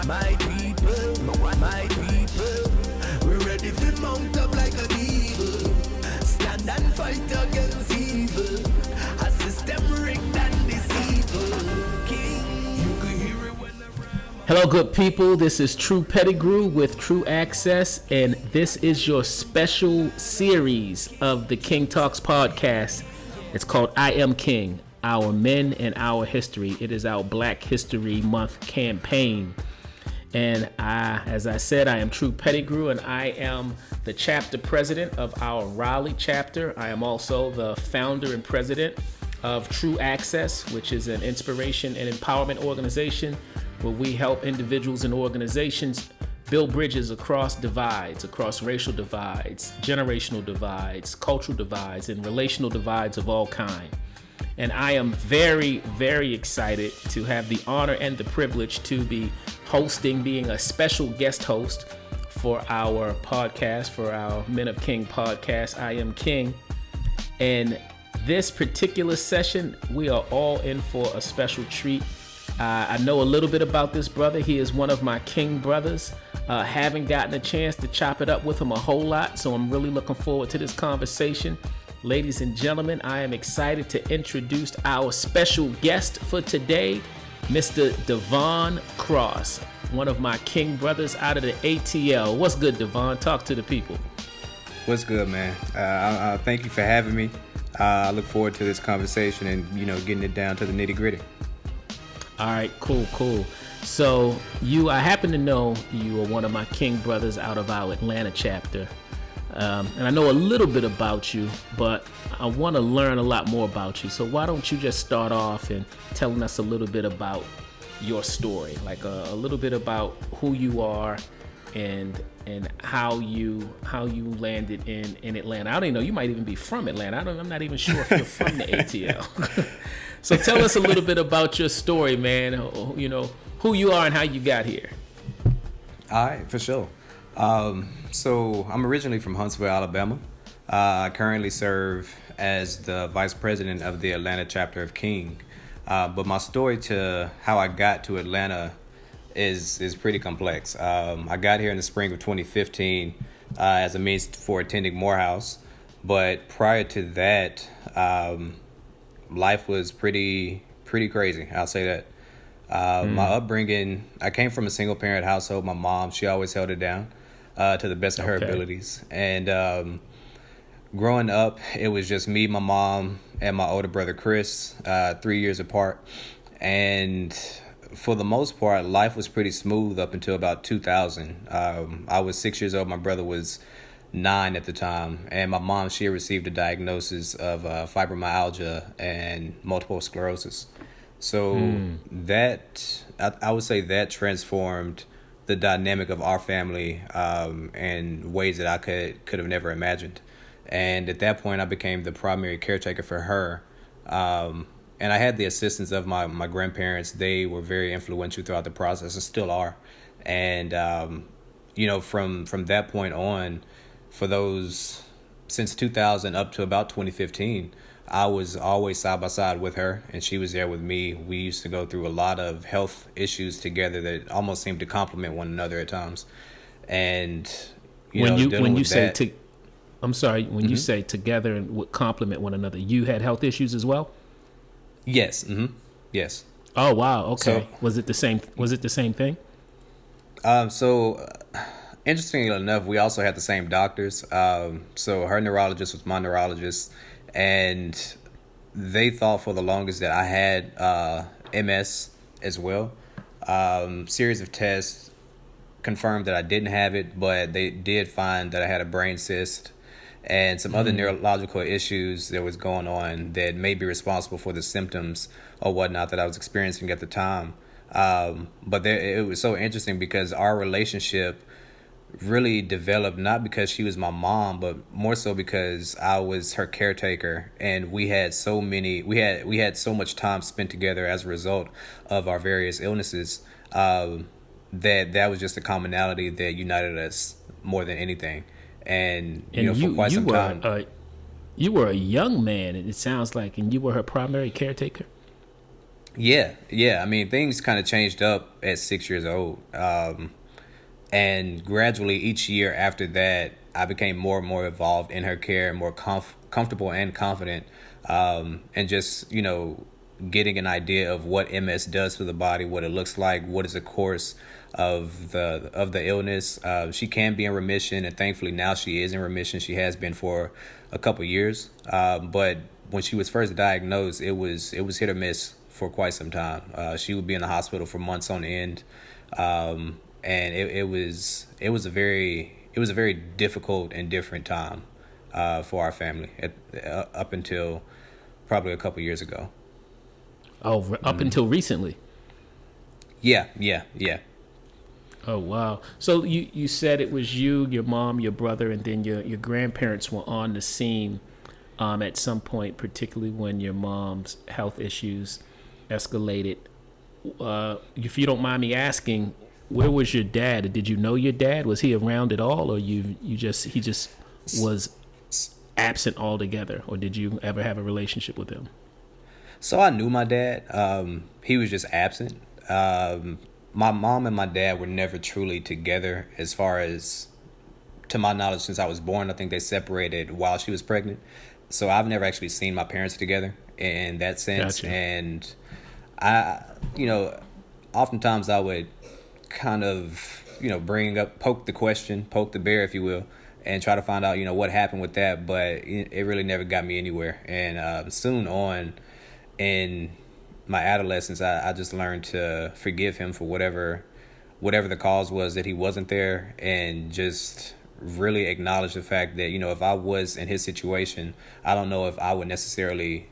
My people, we're ready to mount up like an eagle. Stand and fight against evil. A system rigged and deceitful. King, you can hear it when the Hello, good people. This is True Pettigrew with True Access, and this is your special series of the King Talks podcast. It's called I Am King, Our Men and Our History. It is our Black History Month campaign. And as I said, I am True Pettigrew, and I am the chapter president of our Raleigh chapter. I am also the founder and president of True Access, which is an inspiration and empowerment organization where we help individuals and organizations build bridges across divides, across racial divides, generational divides, cultural divides, and relational divides of all kinds. And I am very, very excited to have the honor and the privilege to be being a special guest host for our podcast, for our Men of King podcast, I Am King. And this particular session, we are all in for a special treat. I know a little bit about this brother. He is one of my King brothers. Haven't gotten a chance to chop it up with him a whole lot, so I'm really looking forward to this conversation. Ladies and gentlemen, I am excited to introduce our special guest for today, Mr. Devon Cross, one of my King brothers out of the ATL. What's good, Devon? Talk to the people. What's good, man? Thank you for having me. I look forward to this conversation and, getting it down to the nitty gritty. All right, cool. So I happen to know you are one of my King brothers out of our Atlanta chapter. And I know a little bit about you, but I want to learn a lot more about you. So why don't you just start off and telling us a little bit about your story, like a little bit about who you are and how you landed in Atlanta. I don't even know, you might even be from Atlanta. I'm not even sure if you're from the ATL. So tell us a little bit about your story, man. Who you are and how you got here. All right, for sure. So I'm originally from Huntsville, Alabama. I currently serve as the vice president of the Atlanta chapter of K.I.N.G. But my story to how I got to Atlanta is pretty complex. I got here in the spring of 2015 as a means for attending Morehouse. But prior to that, life was pretty crazy. I'll say that. My upbringing, I came from a single parent household. My mom, she always held it down to the best of her abilities. And growing up, it was just me, my mom, and my older brother, Chris, 3 years apart. And for the most part, life was pretty smooth up until about 2000. I was 6 years old. My brother was 9 at the time. And my mom, she had received a diagnosis of fibromyalgia and multiple sclerosis. So that, I would say that transformed the dynamic of our family in ways that I could have never imagined. And at that point, I became the primary caretaker for her. And I had the assistance of my grandparents. They were very influential throughout the process and still are. And, from that point on, for those, since 2000 up to about 2015, I was always side by side with her, and she was there with me. We used to go through a lot of health issues together that almost seemed to complement one another at times. And when you say together and would complement one another, you had health issues as well? Yes. Mm-hmm. Yes. Oh wow. Okay. So, was it the same thing? Interestingly enough, we also had the same doctors. So her neurologist was my neurologist. And they thought for the longest that I had MS as well. Series of tests confirmed that I didn't have it, but they did find that I had a brain cyst and some other neurological issues that was going on that may be responsible for the symptoms or whatnot that I was experiencing at the time. But it was so interesting because our relationship really developed not because she was my mom, but more so because I was her caretaker, and we had so much time spent together as a result of our various illnesses. That was just a commonality that united us more than anything. And for quite some time, you were a young man, and it sounds like, and you were her primary caretaker. Yeah. I mean, things kind of changed up at 6 years old. And gradually each year after that, I became more and more involved in her care, and more comfortable and confident, and just getting an idea of what MS does to the body, what it looks like, what is the course of the illness. She can be in remission, and thankfully now she is in remission. She has been for a couple years, but when she was first diagnosed, it was hit or miss for quite some time. She would be in the hospital for months on end. And it was a very difficult and different time for our family up until probably a couple years ago. Oh, up until recently. Yeah. Oh, wow. So you said it was you, your mom, your brother, and then your grandparents were on the scene at some point, particularly when your mom's health issues escalated. If you don't mind me asking, where was your dad? Did you know your dad? Was he around at all, or he just was absent altogether, or did you ever have a relationship with him? So I knew my dad. He was just absent. My mom and my dad were never truly together, as far as to my knowledge, since I was born. I think they separated while she was pregnant. So I've never actually seen my parents together in that sense. Gotcha. And oftentimes I would kind of, poke the bear, if you will, and try to find out, what happened with that. But it really never got me anywhere. And soon on in my adolescence, I just learned to forgive him for whatever the cause was that he wasn't there, and just really acknowledge the fact that, if I was in his situation, I don't know if I would necessarily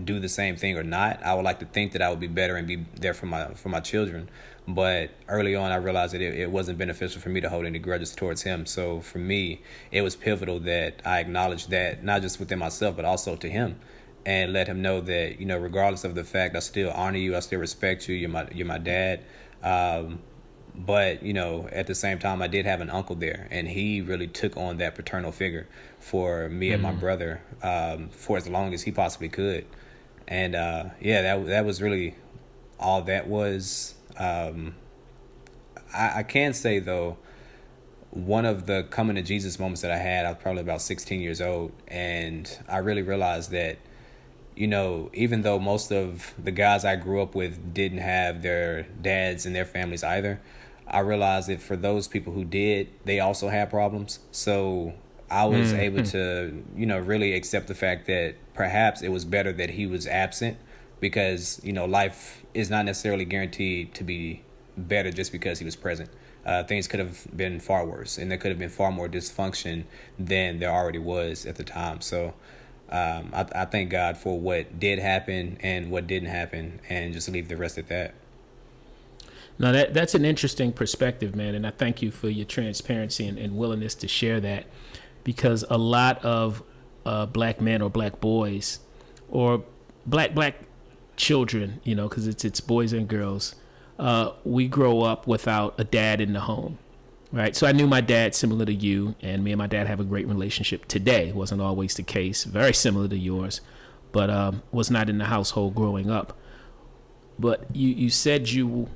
do the same thing or not. I would like to think that I would be better and be there for my children. But early on, I realized that it wasn't beneficial for me to hold any grudges towards him. So for me, it was pivotal that I acknowledged that, not just within myself, but also to him, and let him know that, regardless of the fact, I still honor you, I still respect you. You're my dad. But, at the same time, I did have an uncle there, and he really took on that paternal figure for me and my brother for as long as he possibly could. And that was really all that was. I can say, though, one of the coming to Jesus moments that I had, I was probably about 16 years old, and I really realized that, even though most of the guys I grew up with didn't have their dads and their families either, I realized that for those people who did, they also had problems. So I was able to, really accept the fact that perhaps it was better that he was absent, because, life is not necessarily guaranteed to be better just because he was present. Things could have been far worse, and there could have been far more dysfunction than there already was at the time. So I thank God for what did happen and what didn't happen, and just leave the rest at that. Now, that's an interesting perspective, man, and I thank you for your transparency and willingness to share that, because a lot of black men or black boys or black children, because it's boys and girls, we grow up without a dad in the home, right? So I knew my dad similar to you, and me and my dad have a great relationship today. It wasn't always the case, very similar to yours, but was not in the household growing up. But you said you,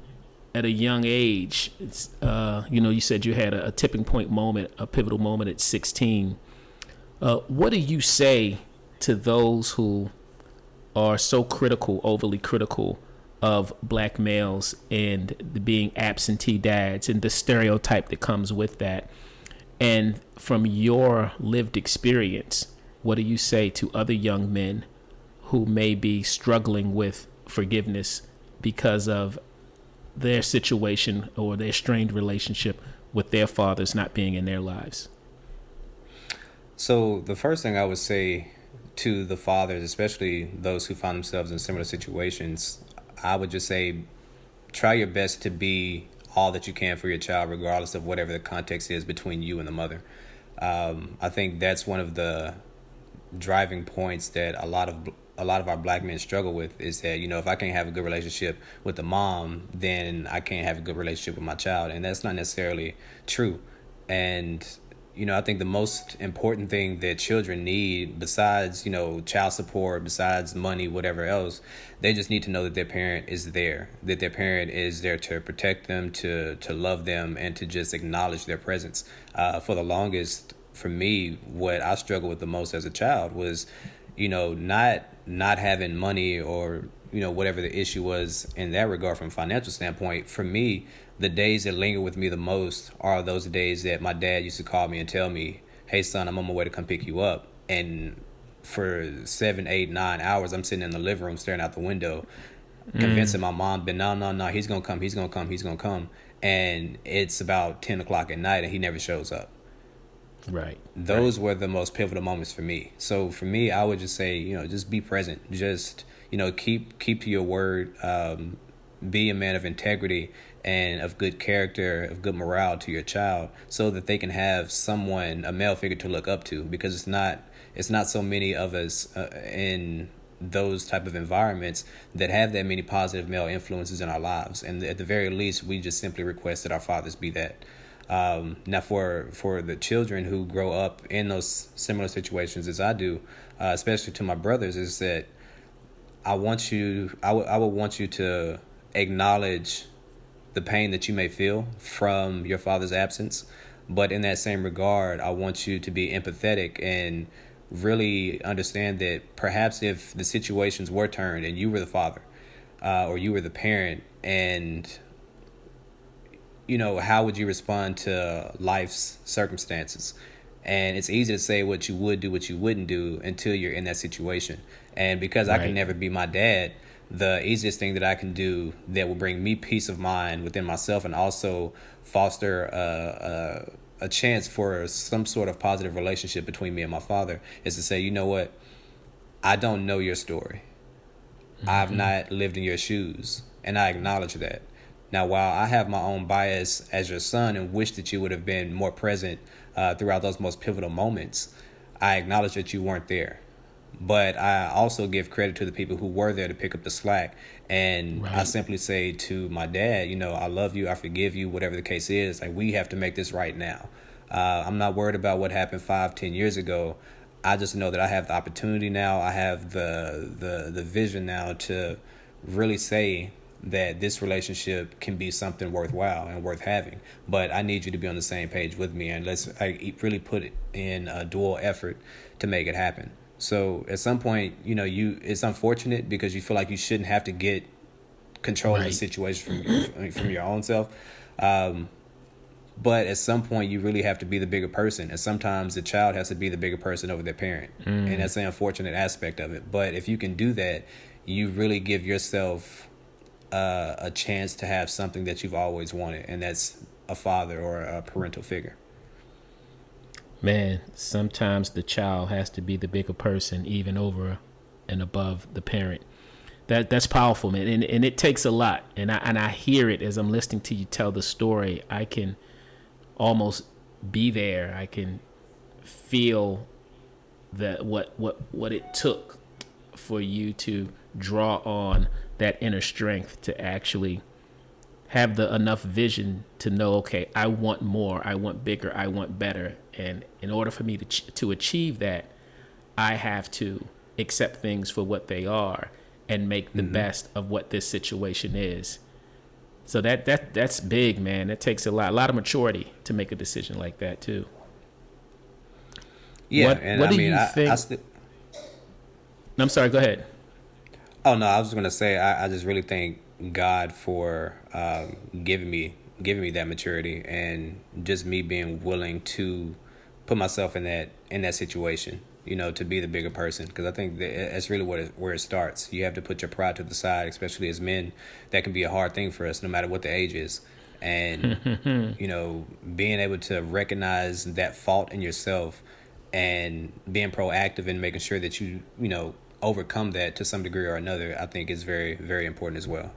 at a young age, you said you had a tipping point moment, a pivotal moment at 16. What do you say to those who are so critical, overly critical of black males and being absentee dads and the stereotype that comes with that? And from your lived experience, what do you say to other young men who may be struggling with forgiveness because of their situation or their strained relationship with their fathers not being in their lives? So the first thing I would say to the fathers, especially those who find themselves in similar situations, I would just say, try your best to be all that you can for your child, regardless of whatever the context is between you and the mother. I think that's one of the driving points that a lot of our black men struggle with, is that, if I can't have a good relationship with the mom, then I can't have a good relationship with my child. And that's not necessarily true. And I think the most important thing that children need, besides, child support, besides money, whatever else, they just need to know that their parent is there, that their parent is there to protect them, to love them, and to just acknowledge their presence. For the longest, for me, what I struggled with the most as a child was, not having money, or, whatever the issue was in that regard from a financial standpoint. For me, the days that linger with me the most are those days that my dad used to call me and tell me, "Hey son, I'm on my way to come pick you up." And for 7, 8, 9 hours, I'm sitting in the living room staring out the window, convincing my mom, but no, he's gonna come. And it's about 10 o'clock at night and he never shows up. Right. Those were the most pivotal moments for me. So for me, I would just say, just be present. Just, keep to your word. Be a man of integrity and of good character, of good morale to your child, so that they can have someone, a male figure, to look up to. Because it's not so many of us in those type of environments that have that many positive male influences in our lives. And at the very least, we just simply request that our fathers be that. Now for the children who grow up in those similar situations as I do, especially to my brothers, is that I would want you to acknowledge the pain that you may feel from your father's absence. But in that same regard, I want you to be empathetic and really understand that perhaps if the situations were turned and you were the father, or you were the parent, and how would you respond to life's circumstances? And it's easy to say what you would do, what you wouldn't do until you're in that situation. And because I can never be my dad, the easiest thing that I can do that will bring me peace of mind within myself and also foster a chance for some sort of positive relationship between me and my father is to say, you know what? I don't know your story. I've not lived in your shoes, and I acknowledge that. Now, while I have my own bias as your son and wish that you would have been more present throughout those most pivotal moments, I acknowledge that you weren't there. But I also give credit to the people who were there to pick up the slack. And I simply say to my dad, I love you, I forgive you, whatever the case is. Like, we have to make this right now. I'm not worried about what happened 5-10 years ago. I just know that I have the opportunity now. I have the vision now to really say that this relationship can be something worthwhile and worth having. But I need you to be on the same page with me, and let's really put it in a dual effort to make it happen. So at some point, it's unfortunate because you feel like you shouldn't have to get control of the situation from your own self. But at some point, you really have to be the bigger person. And sometimes the child has to be the bigger person over their parent. And that's the unfortunate aspect of it. But if you can do that, you really give yourself a chance to have something that you've always wanted. And that's a father or a parental figure. Man, sometimes the child has to be the bigger person, even over and above the parent. That's powerful, man. And it takes a lot. And I hear it as I'm listening to you tell the story. I can almost be there. I can feel that what it took for you to draw on that inner strength to actually have the enough vision to know, okay, I want more, I want bigger, I want better. And in order for me to achieve that, I have to accept things for what they are and make the best of what this situation is. So that's big, man. It takes a lot of maturity to make a decision like that too. Yeah, what do you think? I'm sorry, go ahead. Oh no, I was just gonna say I just really thank God for giving me that maturity and just me being willing to put myself in that situation, to be the bigger person, because I think that's really where it starts. You have to put your pride to the side, especially as men. That can be a hard thing for us, no matter what the age is. And being able to recognize that fault in yourself and being proactive in making sure that you overcome that to some degree or another, I think is very, very important as well.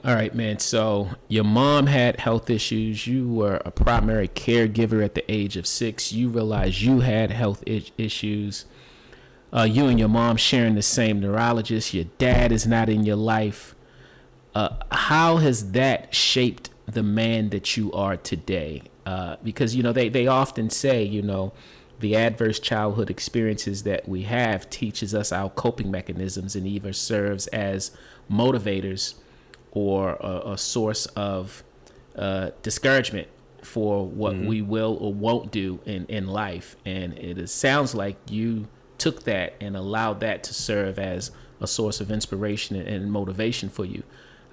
All right, man. So your mom had health issues. You were a primary caregiver at the age of 6. You realized you had health issues. You and your mom sharing the same neurologist. Your dad is not in your life. How has that shaped the man that you are today? Because, they often say, the adverse childhood experiences that we have teaches us our coping mechanisms and either serves as motivators or a source of discouragement for what we will or won't do in life. And sounds like you took that and allowed that to serve as a source of inspiration and motivation for you.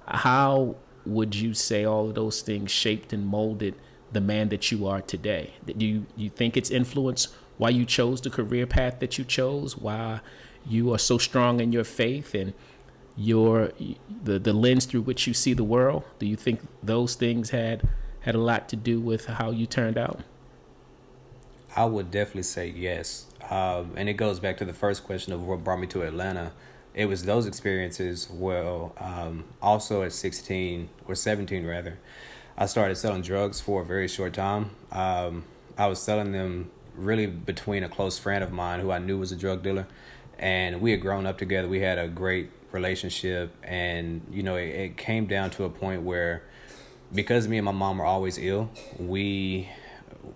How would you say all of those things shaped and molded the man that you are today? Do you think it's influenced why you chose the career path that you chose, why you are so strong in your faith and the lens through which you see the world? Do you think those things had a lot to do with how you turned out? I would definitely say yes. And it goes back to the first question of what brought me to Atlanta. It was those experiences. Well, also at 16 or 17 rather, I started selling drugs for a very short time. I was selling them really between a close friend of mine who I knew was a drug dealer, and we had grown up together. We had a great relationship, and it came down to a point where, because me and my mom were always ill, we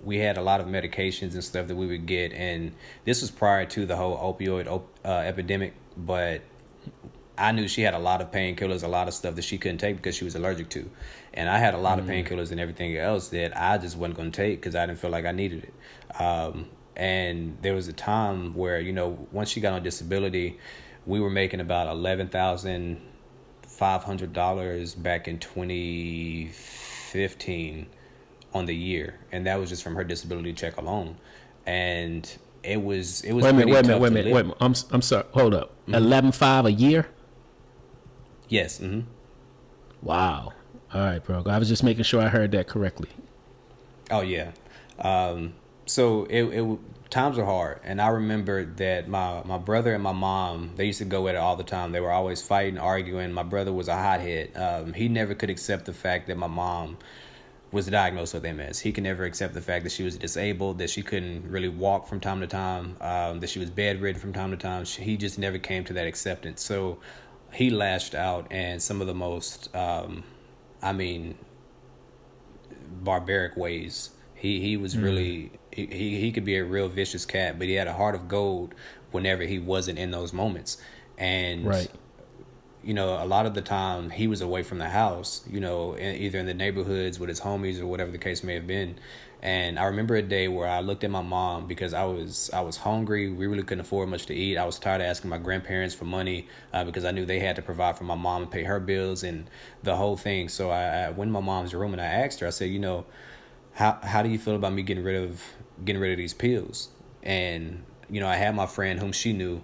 had a lot of medications and stuff that we would get, and this was prior to the whole opioid epidemic, but I knew she had a lot of painkillers, a lot of stuff that she couldn't take because she was allergic to. And I had a lot of painkillers and everything else that I just wasn't going to take because I didn't feel like I needed it. And there was a time where, once she got on disability, we were making about $11,500 back in 2015 on the year. And that was just from her disability check alone. And it was wait a minute. I'm sorry. Hold up. 11.5 a year? Yes. Mm-hmm. Wow. All right, bro. I was just making sure I heard that correctly. Oh yeah. So it times are hard, and I remember that my brother and my mom, they used to go at it all the time. They were always fighting, arguing. My brother was a hothead. He never could accept the fact that my mom was diagnosed with MS. He could never accept the fact that she was disabled, that she couldn't really walk from time to time, that she was bedridden from time to time. He just never came to that acceptance. So he lashed out, and some of the most, barbaric ways. He was really, he could be a real vicious cat, but he had a heart of gold whenever he wasn't in those moments. And right. A lot of the time he was away from the house, either in the neighborhoods with his homies or whatever the case may have been. And I remember a day where I looked at my mom because I was hungry. We really couldn't afford much to eat. I was tired of asking my grandparents for money because I knew they had to provide for my mom and pay her bills and the whole thing. So I went in my mom's room and I asked her, I said, how do you feel about me getting rid of these pills? And, I had my friend whom she knew,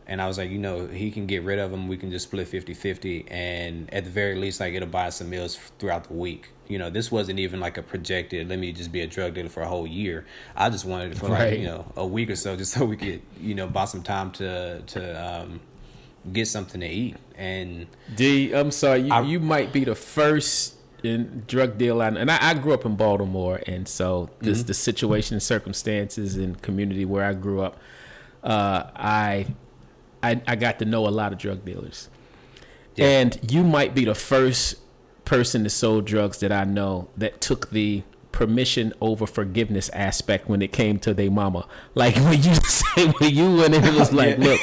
and I was like, he can get rid of them. We can just split 50-50. And at the very least, it'll buy some meals throughout the week. This wasn't even like a projected, let me just be a drug dealer for a whole year. I just wanted it for a week or so, just so we could, buy some time to get something to eat. And D, I'm sorry, you might be the first in drug deal and I grew up in Baltimore, and so this the situation and circumstances and community where I grew up, I got to know a lot of drug dealers. Yeah. And you might be the first person that sold drugs that I know that took the permission over forgiveness aspect when it came to their mama. Like when you went in, it was like, look,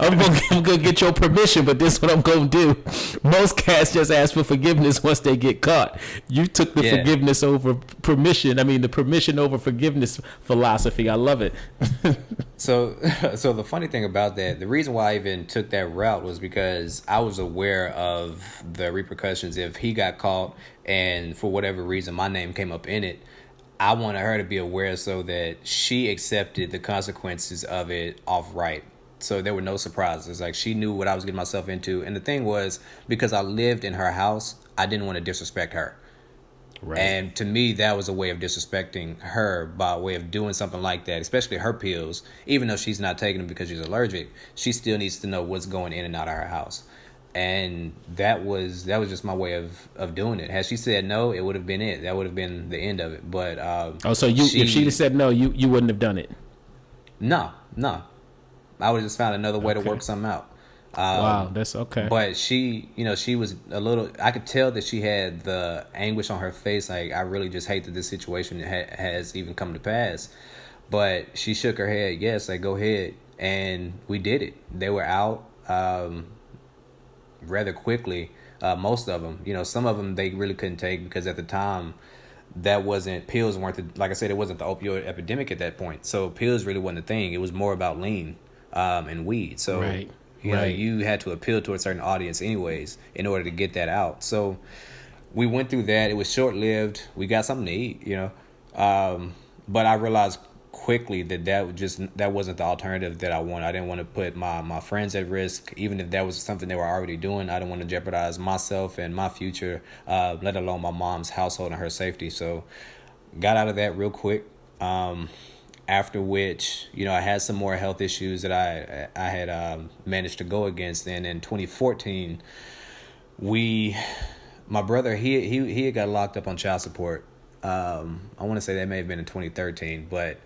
I'm gonna get your permission, but this is what I'm gonna do. Most cats just ask for forgiveness once they get caught. You took the forgiveness over permission. The permission over forgiveness philosophy. I love it. So the funny thing about that, the reason why I even took that route was because I was aware of the repercussions if he got caught and for whatever reason my name came up in it. I wanted her to be aware so that she accepted the consequences of it outright. So there were no surprises. Like, she knew what I was getting myself into. And the thing was, because I lived in her house, I didn't want to disrespect her. Right. And to me, that was a way of disrespecting her by way of doing something like that, especially her pills. Even though she's not taking them because she's allergic, she still needs to know what's going in and out of her house. And that was just my way of doing it. Had she said no, it would have been it. That would have been the end of it. But so if she'd have said no, you wouldn't have done it? No. I would have just found another way to work something out. Wow, that's okay. But she, she was a little. I could tell that she had the anguish on her face. Like, I really just hate that this situation has even come to pass. But she shook her head. Yes, like, go ahead, and we did it. They were out rather quickly. Most of them, some of them they really couldn't take because at the time, pills weren't like I said, it wasn't the opioid epidemic at that point. So pills really wasn't a thing. It was more about lean and weed. So. Right. You had to appeal to a certain audience anyways in order to get that out. So we went through that. It was short-lived. We got something to eat, but I realized quickly that wasn't the alternative that I wanted. I didn't want to put my friends at risk, even if that was something they were already doing. I didn't want to jeopardize myself and my future, let alone my mom's household and her safety. So got out of that real quick. After which, I had some more health issues that I had managed to go against. And in 2014, my brother, he had got locked up on child support. I want to say that may have been in 2013, but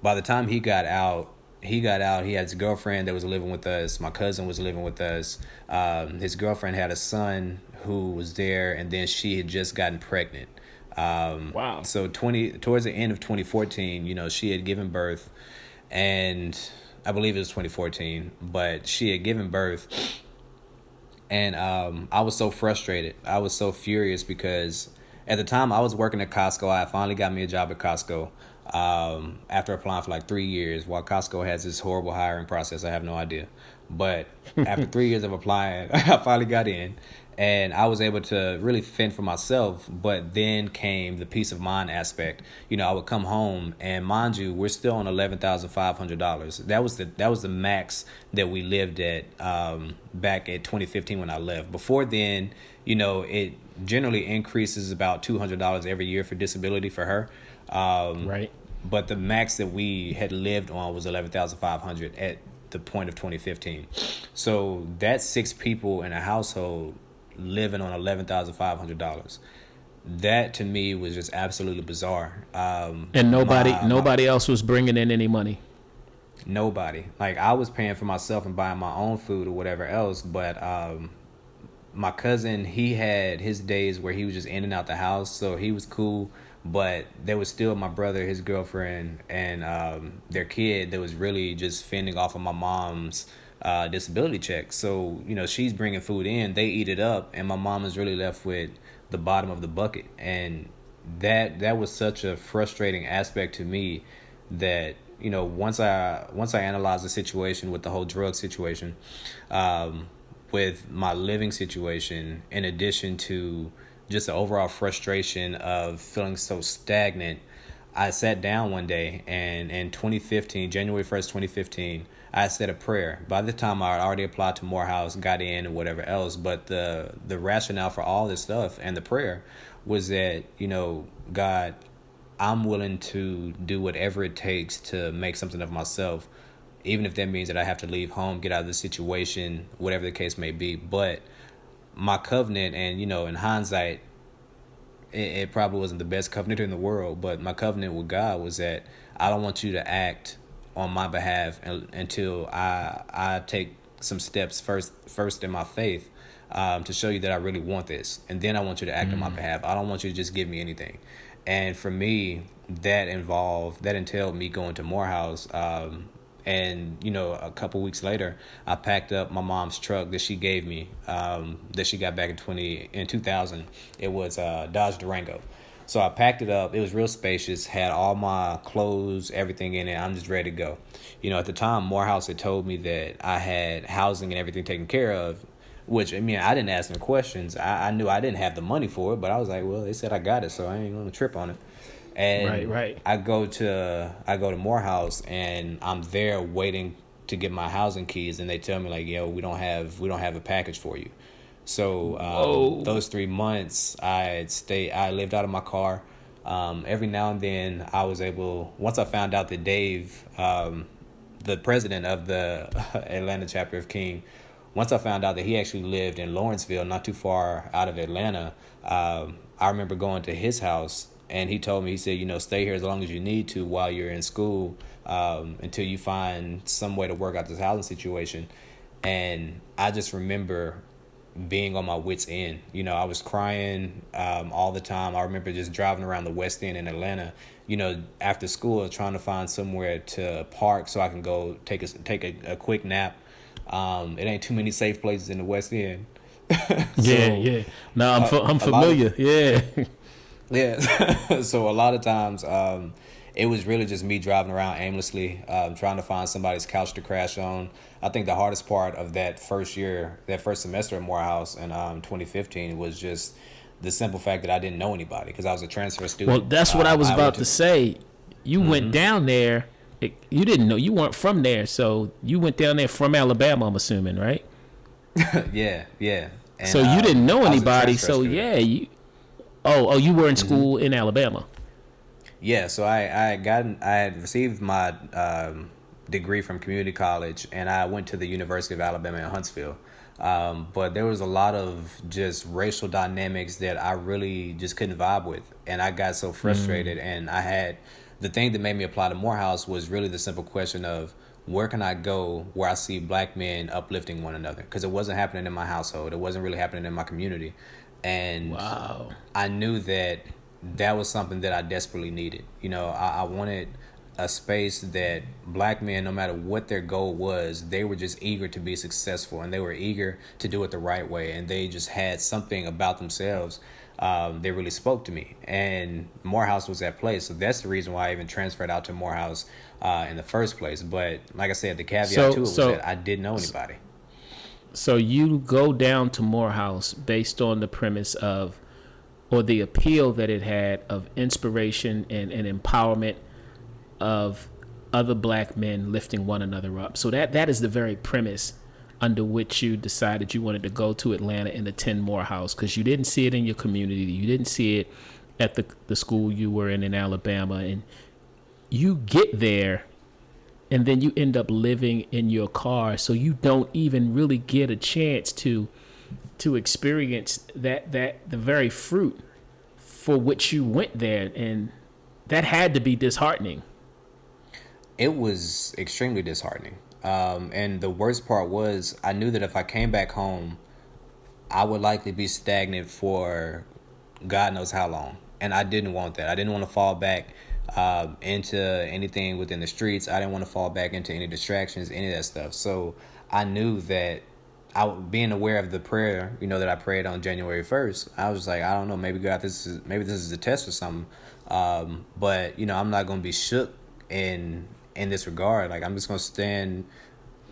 by the time he got out, he had his girlfriend that was living with us. My cousin was living with us. His girlfriend had a son who was there, and then she had just gotten pregnant. Wow. So towards the end of 2014, she had given birth, and I believe it was 2014, but she had given birth, and I was so frustrated. I was so furious because at the time I was working at Costco. I finally got me a job at Costco after applying for like 3 years. While Costco has this horrible hiring process, I have no idea. But after 3 years of applying, I finally got in. And I was able to really fend for myself, but then came the peace of mind aspect. I would come home, and mind you, we're still on $11,500. That was the max that we lived at back at 2015 when I left. Before then, it generally increases about $200 every year for disability for her. Right. But the max that we had lived on was $11,500 at the point of 2015. So that's 6 people in a household living on $11,500. That to me was just absolutely bizarre. And nobody else was bringing in any money. Nobody. Like, I was paying for myself and buying my own food or whatever else, but my cousin, he had his days where he was just in and out the house, so he was cool. But there was still my brother, his girlfriend, and their kid that was really just fending off of my mom's disability check. So, she's bringing food in, they eat it up, and my mom is really left with the bottom of the bucket. And that was such a frustrating aspect to me that, once I analyzed the situation with the whole drug situation, with my living situation, in addition to just the overall frustration of feeling so stagnant, I sat down one day, and in 2015, January 1st, 2015, I said a prayer. By the time I had already applied to Morehouse, got in, and whatever else, but the rationale for all this stuff and the prayer was that, God, I'm willing to do whatever it takes to make something of myself, even if that means that I have to leave home, get out of the situation, whatever the case may be. But my covenant, and, in hindsight, it probably wasn't the best covenant in the world, but my covenant with God was that I don't want you to act on my behalf until I take some steps first in my faith to show you that I really want this, and then I want you to act on my behalf. I don't want you to just give me anything. And for me, that entailed me going to Morehouse. And, a couple weeks later, I packed up my mom's truck that she gave me, that she got back in 2000. It was a Dodge Durango. So I packed it up. It was real spacious, had all my clothes, everything in it. I'm just ready to go. At the time, Morehouse had told me that I had housing and everything taken care of, which, I didn't ask them questions. I knew I didn't have the money for it, but I was like, well, they said I got it, so I ain't going to trip on it. And right. I go to Morehouse, and I'm there waiting to get my housing keys, and they tell me like, yo, we don't have a package for you. So those 3 months I lived out of my car. Every now and then I was able, once I found out that Dave, the president of the Atlanta chapter of K.I.N.G, once I found out that he actually lived in Lawrenceville, not too far out of Atlanta, I remember going to his house, and he told me, he said, stay here as long as you need to while you're in school, until you find some way to work out this housing situation. And I just remember being on my wits end. I was crying all the time. I remember just driving around the West End in Atlanta, after school, trying to find somewhere to park so I can go take a quick nap. It ain't too many safe places in the West End. Yeah. No, I'm familiar. Yeah. Yeah. So a lot of times, it was really just me driving around aimlessly, trying to find somebody's couch to crash on. I think the hardest part of that first semester at Morehouse in 2015 was just the simple fact that I didn't know anybody because I was a transfer student. Well, that's what I was about to say. You went down there. You didn't know, you weren't from there, so you went down there from Alabama, I'm assuming, right? Yeah. And, so you didn't know anybody. So student. yeah, you were in school in Alabama. Yeah, so I had received my degree from community college, and I went to the University of Alabama in Huntsville. But there was a lot of just racial dynamics that I really just couldn't vibe with, and I got so frustrated. And the thing that made me apply to Morehouse was really the simple question of where can I go where I see black men uplifting one another, because it wasn't happening in my household, it wasn't really happening in my community, and wow. I knew that was something that I desperately needed. I wanted a space that black men, no matter what their goal was, they were just eager to be successful, and they were eager to do it the right way, and they just had something about themselves that really spoke to me, and Morehouse was that place. So that's the reason why I even transferred out to Morehouse in the first place. But like I said, the caveat to it was that I didn't know anybody. So you go down to Morehouse based on the premise of, or the appeal that it had of inspiration and empowerment of other black men lifting one another up. So that is the very premise under which you decided you wanted to go to Atlanta and attend Morehouse, because you didn't see it in your community. You didn't see it at the school you were in Alabama. And you get there and then you end up living in your car. So you don't even really get a chance to experience that the very fruit for which you went there. And that had to be disheartening. It was extremely disheartening. And the worst part was I knew that if I came back home, I would likely be stagnant for God knows how long. And I didn't want that. I didn't want to fall back into anything within the streets. I didn't want to fall back into any distractions, any of that stuff. So I knew that being aware of the prayer, that I prayed on January 1st, I was like, I don't know, maybe God, this is a test or something. But I'm not going to be shook in this regard. Like, I'm just going to stand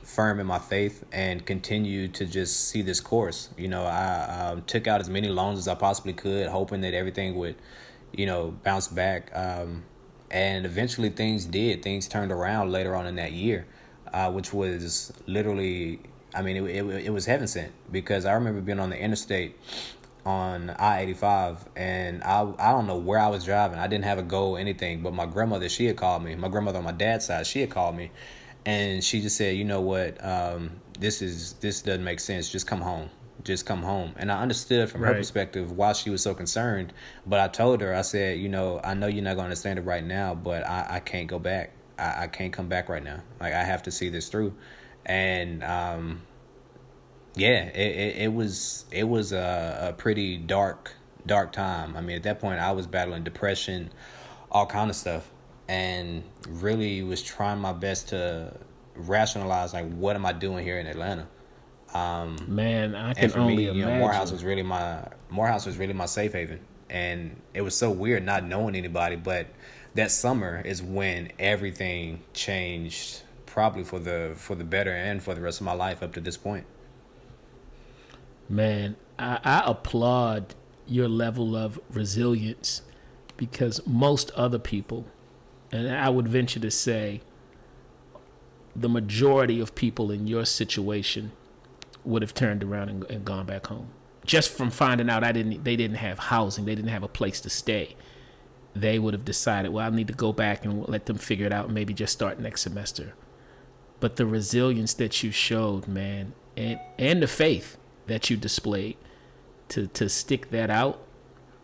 firm in my faith and continue to just see this course. I took out as many loans as I possibly could, hoping that everything would, bounce back. And eventually things turned around later on in that year, which was literally, it was heaven sent, because I remember being on the interstate on I-85, and I don't know where I was driving. I didn't have a goal or anything, but my grandmother, she had called me. My grandmother on my dad's side, she had called me, and she just said, you know what, this doesn't make sense. Just come home. And I understood from her perspective why she was so concerned, but I told her, I said, I know you're not going to understand it right now, but I can't go back. I can't come back right now. Like, I have to see this through. And it was a pretty dark time. At that point I was battling depression, all kind of stuff, and really was trying my best to rationalize, like, what am I doing here in Atlanta? Man, I can only imagine. Morehouse was really my safe haven, and it was so weird not knowing anybody. But that summer is when everything changed, probably for the better and for the rest of my life up to this point. Man, I applaud your level of resilience, because most other people, and I would venture to say the majority of people in your situation, would have turned around and gone back home. Just from finding out they didn't have housing, they didn't have a place to stay, they would have decided, well, I need to go back and let them figure it out and maybe just start next semester. But the resilience that you showed, man, and the faith that you displayed to stick that out,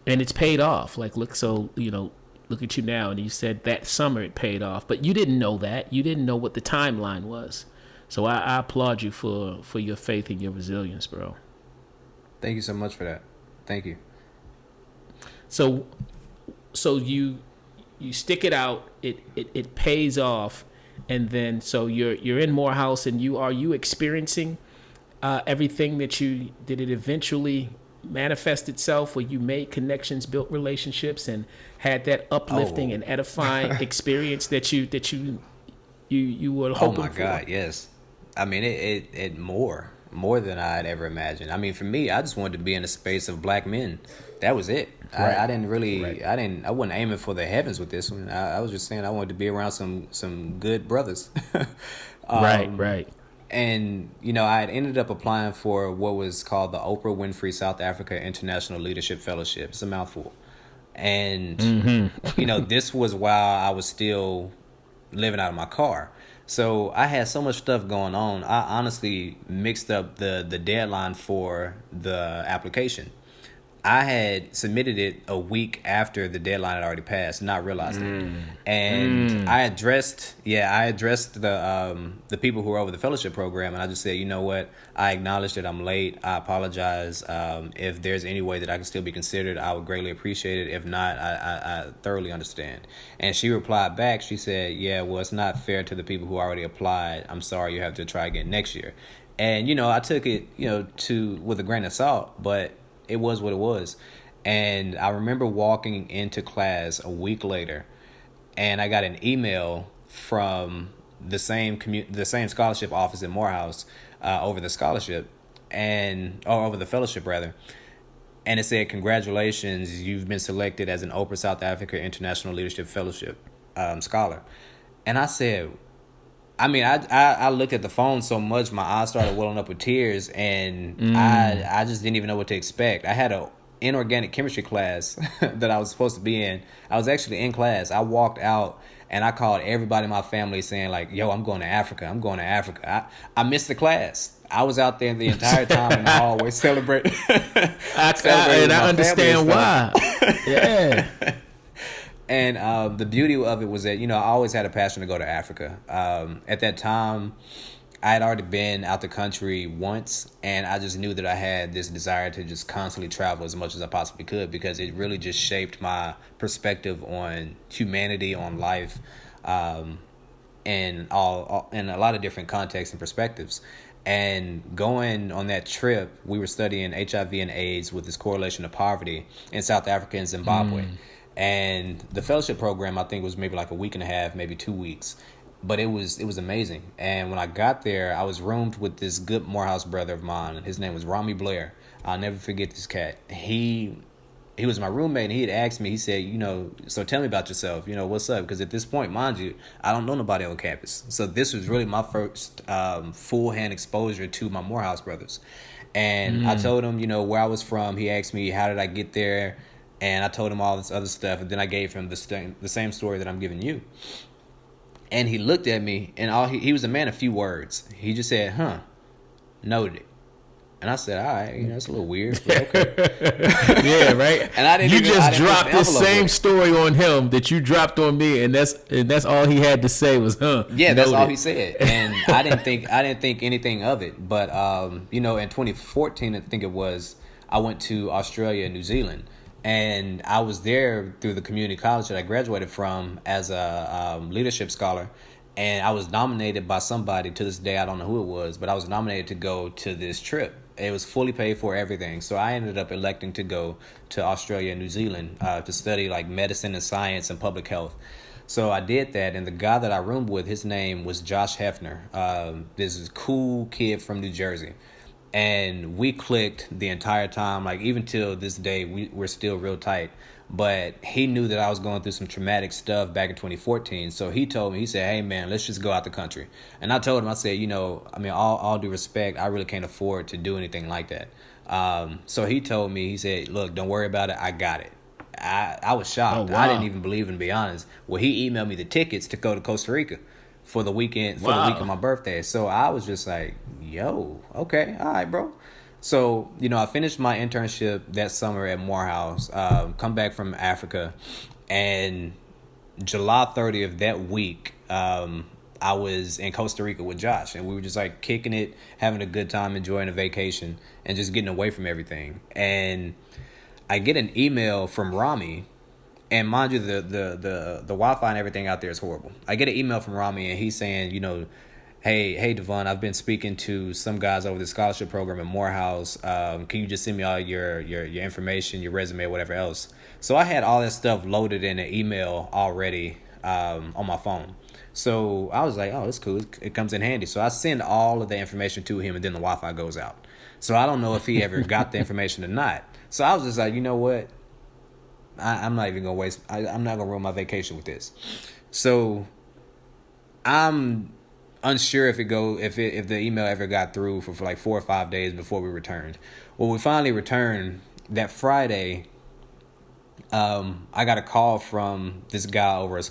and it's paid off. Like, look at you now, and you said that summer it paid off, but you didn't know that. You didn't know what the timeline was. So I applaud you for your faith and your resilience, bro. Thank you so much for that. Thank you. So you stick it out, it pays off, and then so you're in Morehouse, and are you experiencing everything that did it eventually manifest itself, where you made connections, built relationships, and had that uplifting and edifying experience that you were hoping for? Oh my God, yes. I mean, it more than I had ever imagined. I mean, for me, I just wanted to be in a space of black men. That was it. Right. I didn't really, Right. I wasn't aiming for the heavens with this one. I was just saying I wanted to be around some good brothers. Right. And, I had ended up applying for what was called the Oprah Winfrey South Africa International Leadership Fellowship. It's a mouthful. And, this was while I was still living out of my car. So I had so much stuff going on. I honestly mixed up the deadline for the application. I had submitted it a week after the deadline had already passed, not realizing it. And I addressed the people who were over the fellowship program, and I just said, you know what? I acknowledge that I'm late. I apologize. If there's any way that I can still be considered, I would greatly appreciate it. If not, I thoroughly understand. And she replied back. She said, yeah, well, it's not fair to the people who already applied. I'm sorry, you have to try again next year. And, I took it, with a grain of salt, but it was what it was. And I remember walking into class a week later, and I got an email from the same scholarship office in Morehouse over the scholarship, or over the fellowship rather. And it said, congratulations, you've been selected as an Oprah South Africa International Leadership Fellowship scholar. And I said, I looked at the phone so much, my eyes started welling up with tears, and I just didn't even know what to expect. I had a inorganic chemistry class that I was supposed to be in. I was actually in class. I walked out, and I called everybody in my family saying, like, yo, I'm going to Africa. I missed the class. I was out there the entire time in the hallway celebrating. And I understand why. Yeah. And the beauty of it was that, I always had a passion to go to Africa. At that time, I had already been out the country once, and I just knew that I had this desire to just constantly travel as much as I possibly could, because it really just shaped my perspective on humanity, on life, and in a lot of different contexts and perspectives. And going on that trip, we were studying HIV and AIDS with this correlation to poverty in South Africa and Zimbabwe. And the fellowship program, I think, was maybe like a week and a half, maybe 2 weeks. But it was amazing. And when I got there, I was roomed with this good Morehouse brother of mine. His name was Rami Blair. I'll never forget this cat. He was my roommate, and he had asked me, he said, so tell me about yourself. What's up? Because at this point, mind you, I don't know nobody on campus. So this was really my first full-hand exposure to my Morehouse brothers. And I told him, where I was from. He asked me, how did I get there? And I told him all this other stuff, and then I gave him the same story that I'm giving you. And he looked at me, and he was a man of few words. He just said, noted. And I said, all right, that's a little weird, but okay. Yeah, right. And I didn't dropped the same story on him that you dropped on me, and that's all he had to say was, Yeah, that's all he said. And I didn't think anything of it. But in 2014, I think it was, I went to Australia and New Zealand. And I was there through the community college that I graduated from as a leadership scholar. And I was nominated by somebody. To this day, I don't know who it was, but I was nominated to go to this trip. It was fully paid for, everything. So I ended up electing to go to Australia and New Zealand to study like medicine and science and public health. So I did that. And the guy that I roomed with, his name was Josh Hefner. This is a cool kid from New Jersey. And we clicked the entire time. Like, even till this day, we're still real tight. But he knew that I was going through some traumatic stuff back in 2014. So he told me, he said, hey, man, let's just go out the country. And I told him, I said, all due respect, I really can't afford to do anything like that. So he told me, he said, look, don't worry about it. I got it. I was shocked. Oh, wow. I didn't even believe it, to be honest. Well, he emailed me the tickets to go to Costa Rica for the weekend, for the week of my birthday. So I was just like, yo, okay, all right, bro. So, I finished my internship that summer at Morehouse, come back from Africa, and July 30th that week, I was in Costa Rica with Josh, and we were just like kicking it, having a good time, enjoying a vacation, and just getting away from everything. And I get an email from Rami, and mind you, the Wi-Fi and everything out there is horrible. I get an email from Rami, and he's saying, hey Devon, I've been speaking to some guys over the scholarship program at Morehouse. Can you just send me all your information, your resume, whatever else? So I had all that stuff loaded in an email already on my phone. So I was like, oh, that's cool. It comes in handy. So I send all of the information to him, and then the Wi-Fi goes out. So I don't know if he ever got the information or not. So I was just like, you know what? I'm not even going to I'm not going to ruin my vacation with this. So I'm unsure if the email ever got through for like 4 or 5 days before we returned. Well, we finally returned that Friday. I got a call from this guy over the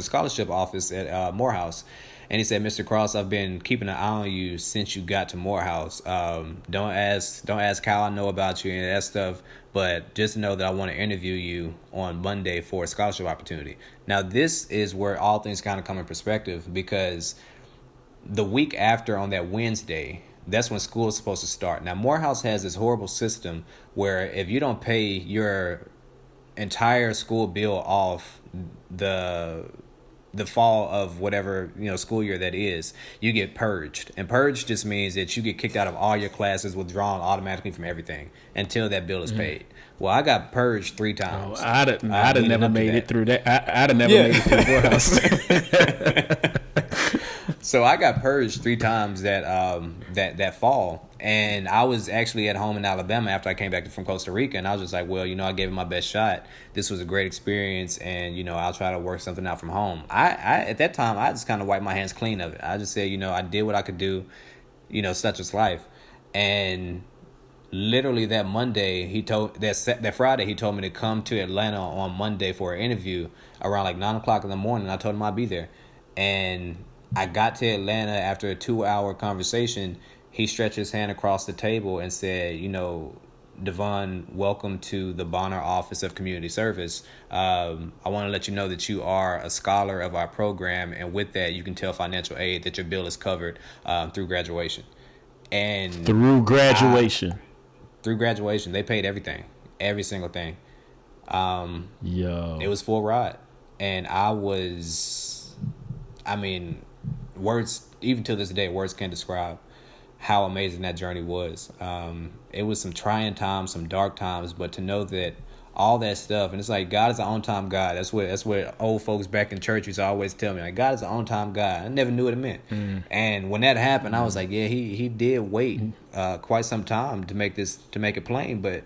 scholarship office at Morehouse, and he said, Mr. Cross, I've been keeping an eye on you since you got to Morehouse. Don't ask how I know about you and that stuff, but just know that I want to interview you on Monday for a scholarship opportunity. Now, this is where all things kind of come in perspective, because the week after, on that Wednesday, that's when school is supposed to start. Now, Morehouse has this horrible system where if you don't pay your entire school bill off the fall of whatever school year that is, you get purged. And purged just means that you get kicked out of all your classes, withdrawn automatically from everything until that bill is paid. Well, I got purged 3 times. Oh, I'd have never made it through that. I'd have never made it through Morehouse. So I got purged 3 times that fall, and I was actually at home in Alabama after I came back from Costa Rica, and I was just like, well, I gave it my best shot. This was a great experience, and I'll try to work something out from home. I at that time I just kind of wiped my hands clean of it. I just said, I did what I could do, such is life. And literally that Monday, that Friday, he told me to come to Atlanta on Monday for an interview around like 9:00 in the morning. I told him I'd be there, and I got to Atlanta after a 2-hour conversation. He stretched his hand across the table and said, Devon, welcome to the Bonner Office of Community Service. I want to let you know that you are a scholar of our program, and with that, you can tell financial aid that your bill is covered through graduation. And through graduation, they paid everything, every single thing. It was full ride, and words, even to this day, words can't describe how amazing that journey was. It was some trying times, some dark times, but to know that all that stuff, and it's like God is an on-time God. That's what old folks back in church used to always tell me. Like, God is an on-time God. I never knew what it meant. And when that happened, I was like, yeah, he did wait quite some time to make it plain, but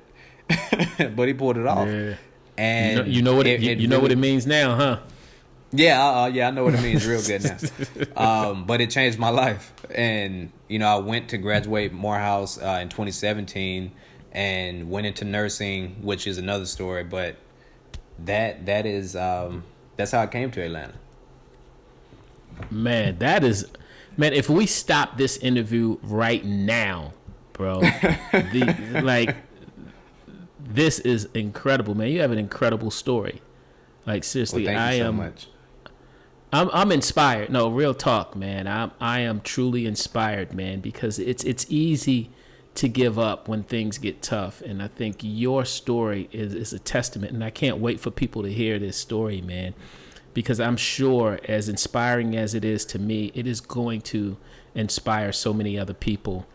but he pulled it off. Yeah. And you know what it means now, huh? Yeah, I know what it means real good now. But it changed my life. And, I went to graduate Morehouse in 2017 and went into nursing, which is another story. But that's how I came to Atlanta. Man, if we stop this interview right now, bro, this is incredible, man. You have an incredible story. Like, seriously, well, thank you so much. I'm inspired. No, real talk, man. I am truly inspired, man, because it's easy to give up when things get tough, and I think your story is a testament. And I can't wait for people to hear this story, man, because I'm sure, as inspiring as it is to me, it is going to inspire so many other people.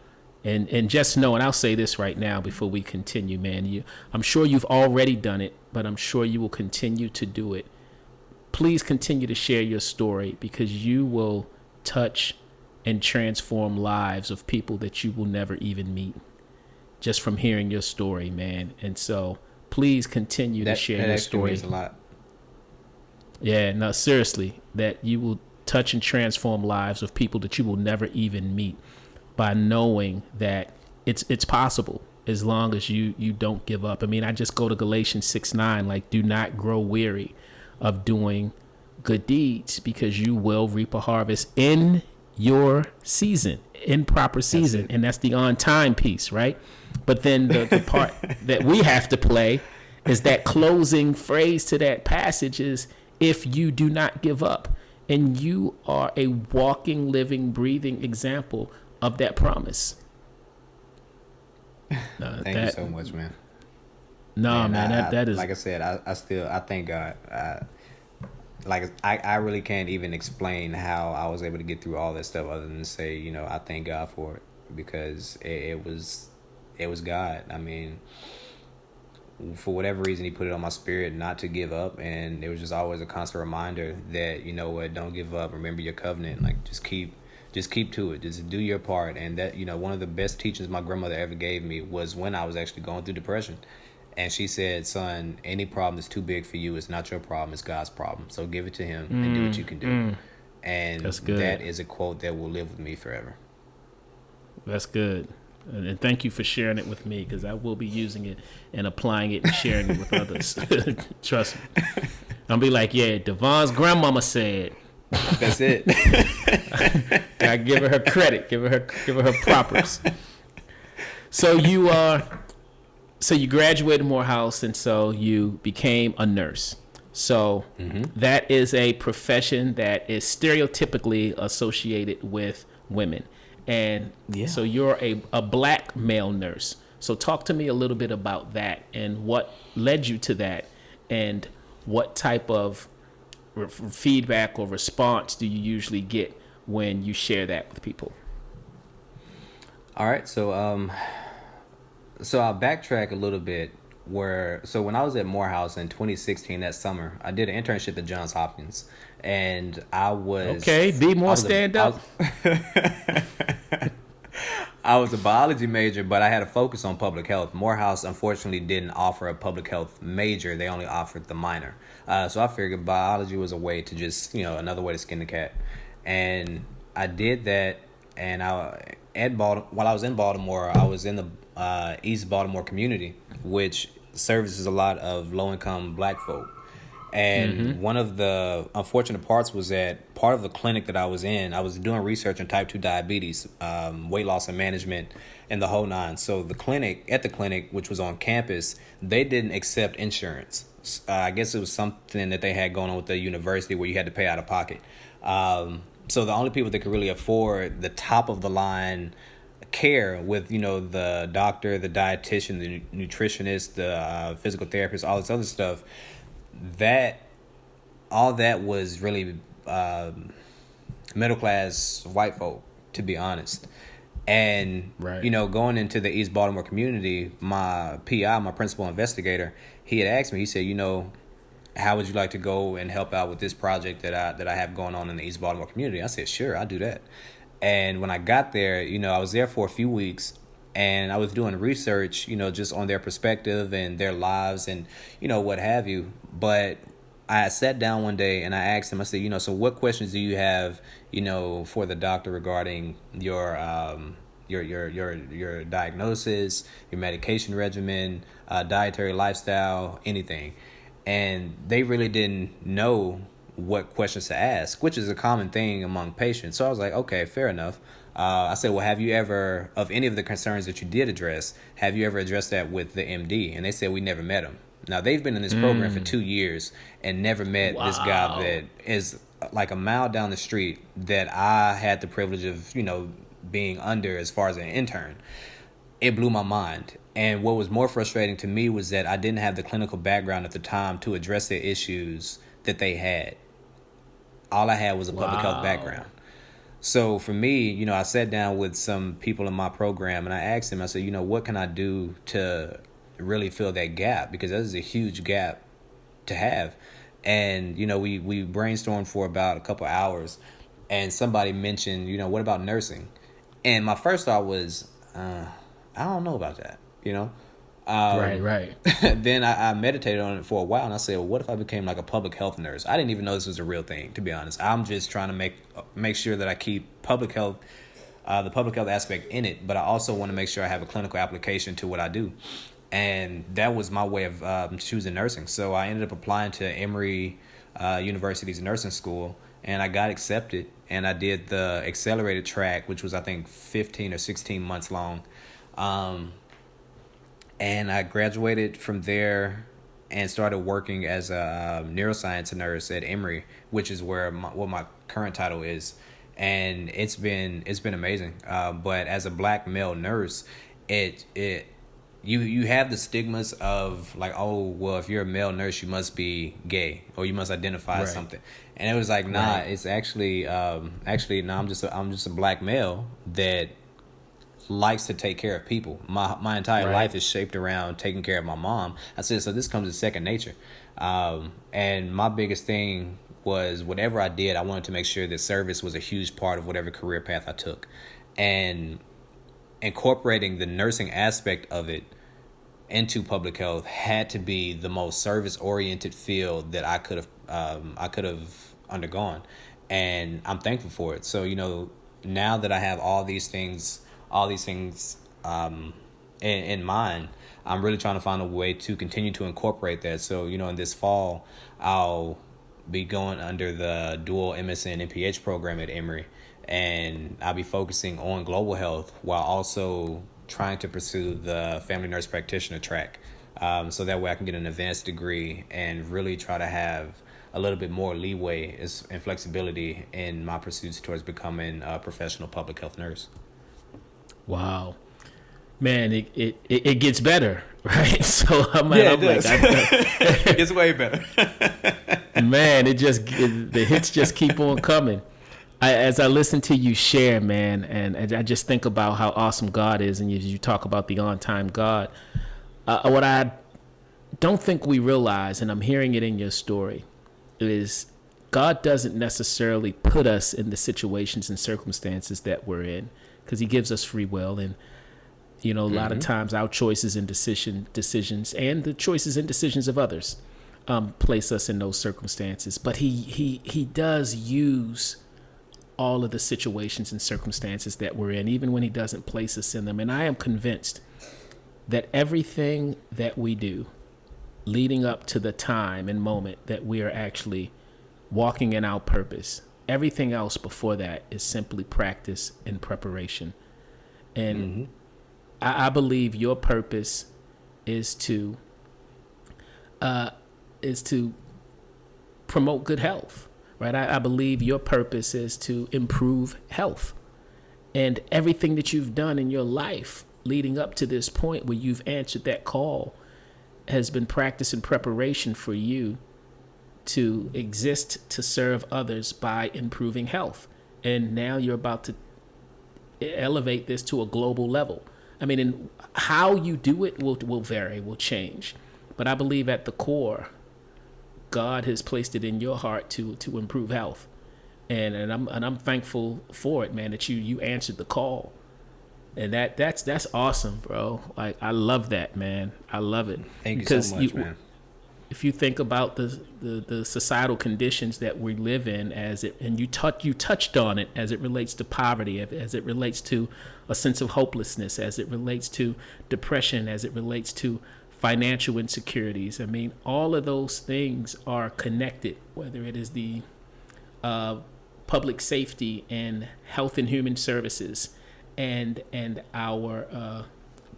And just know, and I'll say this right now before we continue, man. I'm sure you've already done it, but I'm sure you will continue to do it. Please continue to share your story, because you will touch and transform lives of people that you will never even meet just from hearing your story, man. And so please continue to share your story. Means a lot. Yeah, no, seriously, that you will touch and transform lives of people that you will never even meet by knowing that it's possible as long as you don't give up. I mean, I just go to Galatians 6:9, like, do not grow weary of doing good deeds, because you will reap a harvest in your season, in proper season. And that's the on time piece, right? But then the part that we have to play is that closing phrase to that passage is, if you do not give up. And you are a walking, living, breathing example of that promise. Thank you so much, man. No, man, that is, like I said, I thank God. I really can't even explain how I was able to get through all that stuff other than say, I thank God for it, because it was God. I mean, for whatever reason, he put it on my spirit not to give up, and it was just always a constant reminder that, don't give up. Remember your covenant. Like, just keep to it. Just do your part. And that, one of the best teachings my grandmother ever gave me was when I was actually going through depression. And she said, son, any problem that's too big for you is not your problem, it's God's problem. So give it to him and do what you can do. And that is a quote that will live with me forever. That's good. And thank you for sharing it with me, because I will be using it and applying it and sharing it with others. Trust me. I'll be like, yeah, Devon's grandmama said. That's it. I give her credit. Give her her propers. So you graduated Morehouse, and so you became a nurse. So that is a profession that is stereotypically associated with women. And so you're a black male nurse. So talk to me a little bit about that and what led you to that, and what type of feedback or response do you usually get when you share that with people? All right. So I'll backtrack a little bit. So when I was at Morehouse in 2016, that summer, I did an internship at Johns Hopkins, and I was stand up. I was a biology major, but I had a focus on public health. Morehouse, unfortunately, didn't offer a public health major. They only offered the minor. So I figured biology was a way to just, another way to skin the cat. And I did that. And while I was in Baltimore, I was in the East Baltimore community, which services a lot of low-income black folk. And one of the unfortunate parts was that part of the clinic that I was in, I was doing research on type 2 diabetes, weight loss and management, and the whole nine. So the clinic, which was on campus, they didn't accept insurance. I guess it was something that they had going on with the university where you had to pay out of pocket. So the only people that could really afford the top of the line care with, the doctor, the dietitian, the nutritionist, the physical therapist, all this other stuff, all that was really middle class white folk, to be honest. And going into the East Baltimore community, my PI, my principal investigator, he had asked me, he said, how would you like to go and help out with this project that I have going on in the East Baltimore community? I said, sure, I'll do that. And when I got there, I was there for a few weeks, and I was doing research, just on their perspective and their lives and, what have you. But I sat down one day and I asked him, I said, so what questions do you have, for the doctor regarding your diagnosis, your medication regimen, dietary lifestyle, anything? And they really didn't know what questions to ask, which is a common thing among patients. So I was like, okay, fair enough. I said, well, have you ever, of any of the concerns that you did address, have you ever addressed that with the MD? And they said, we never met him. Now, they've been in this program for 2 years and never met this guy that is like a mile down the street that I had the privilege of, being under as far as an intern. It blew my mind. And what was more frustrating to me was that I didn't have the clinical background at the time to address the issues that they had. All I had was a public health background. So for me, I sat down with some people in my program and I asked them, I said, what can I do to really fill that gap? Because that is a huge gap to have. And, we brainstormed for about a couple hours, and somebody mentioned, what about nursing? And my first thought was, I don't know about that, Right. Then I meditated on it for a while, and I said, well, what if I became like a public health nurse? I didn't even know this was a real thing, to be honest. I'm just trying to make sure that I keep public health, the public health aspect in it, but I also want to make sure I have a clinical application to what I do. And that was my way of choosing nursing. So I ended up applying to Emory University's nursing school, and I got accepted. And I did the accelerated track, which was, I think, 15 or 16 months long. And I graduated from there and started working as a neuroscience nurse at Emory, which is where my current title is, and it's been amazing. But as a black male nurse, you have the stigmas of like, oh well, if you're a male nurse, you must be gay or you must identify as something. And it was like, nah, it's actually no, I'm just a black male that likes to take care of people. My entire life is shaped around taking care of my mom. I said, so this comes as second nature. And my biggest thing was, whatever I did, I wanted to make sure that service was a huge part of whatever career path I took. And incorporating the nursing aspect of it into public health had to be the most service oriented field that I could have undergone. And I'm thankful for it. So, now that I have all these things in mind, I'm really trying to find a way to continue to incorporate that. So, in this fall, I'll be going under the dual MSN MPH program at Emory, and I'll be focusing on global health while also trying to pursue the family nurse practitioner track. So that way I can get an advanced degree and really try to have a little bit more leeway and flexibility in my pursuits towards becoming a professional public health nurse. Wow. Man, it gets better, right? So I'm it gets way better. Man, the hits just keep on coming. As I listen to you share, man, and I just think about how awesome God is, and you talk about the on-time God. What I don't think we realize, and I'm hearing it in your story, is God doesn't necessarily put us in the situations and circumstances that we're in, because he gives us free will. And a lot of times our choices and decisions and the choices and decisions of others place us in those circumstances. But he does use all of the situations and circumstances that we're in, even when he doesn't place us in them. And I am convinced that everything that we do leading up to the time and moment that we are actually walking in our purpose, everything else before that is simply practice and preparation. And I believe your purpose is to promote good health, right? I believe your purpose is to improve health. And everything that you've done in your life leading up to this point where you've answered that call has been practice and preparation for you to exist to serve others by improving health. And now you're about to elevate this to a global level. I mean, and how you do it will vary, will change. But I believe at the core, God has placed it in your heart to improve health. And I'm thankful for it, man, that you answered the call. And that's awesome, bro. Like, I love that, man. I love it. Thank you so much, man. If you think about the societal conditions that we live in, and you touched on it as it relates to poverty, as it relates to a sense of hopelessness, as it relates to depression, as it relates to financial insecurities. I mean, all of those things are connected, whether it is the public safety and health and human services and our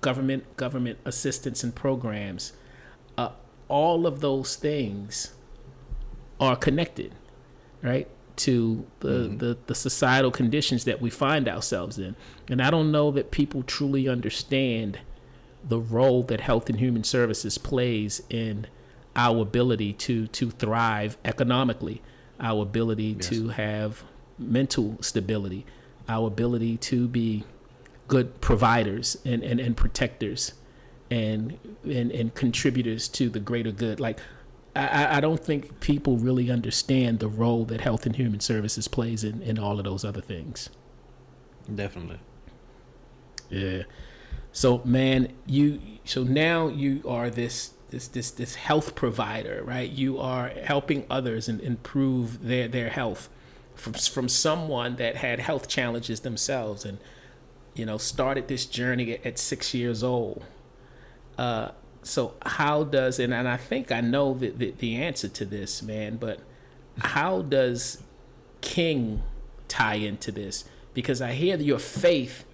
government assistance and programs. All of those things are connected, right, to the societal conditions that we find ourselves in. And I don't know that people truly understand the role that health and human services plays in our ability to thrive economically, our ability to have mental stability, our ability to be good providers and protectors and contributors to the greater good. Like, I don't think people really understand the role that health and human services plays in all of those other things. Definitely. Yeah. So, man, now you are this health provider, right? You are helping others and improve their health from someone that had health challenges themselves and, started this journey at 6 years old. So how does, and I think I know the answer to this, man, but how does K.I.N.G tie into this? Because I hear your faith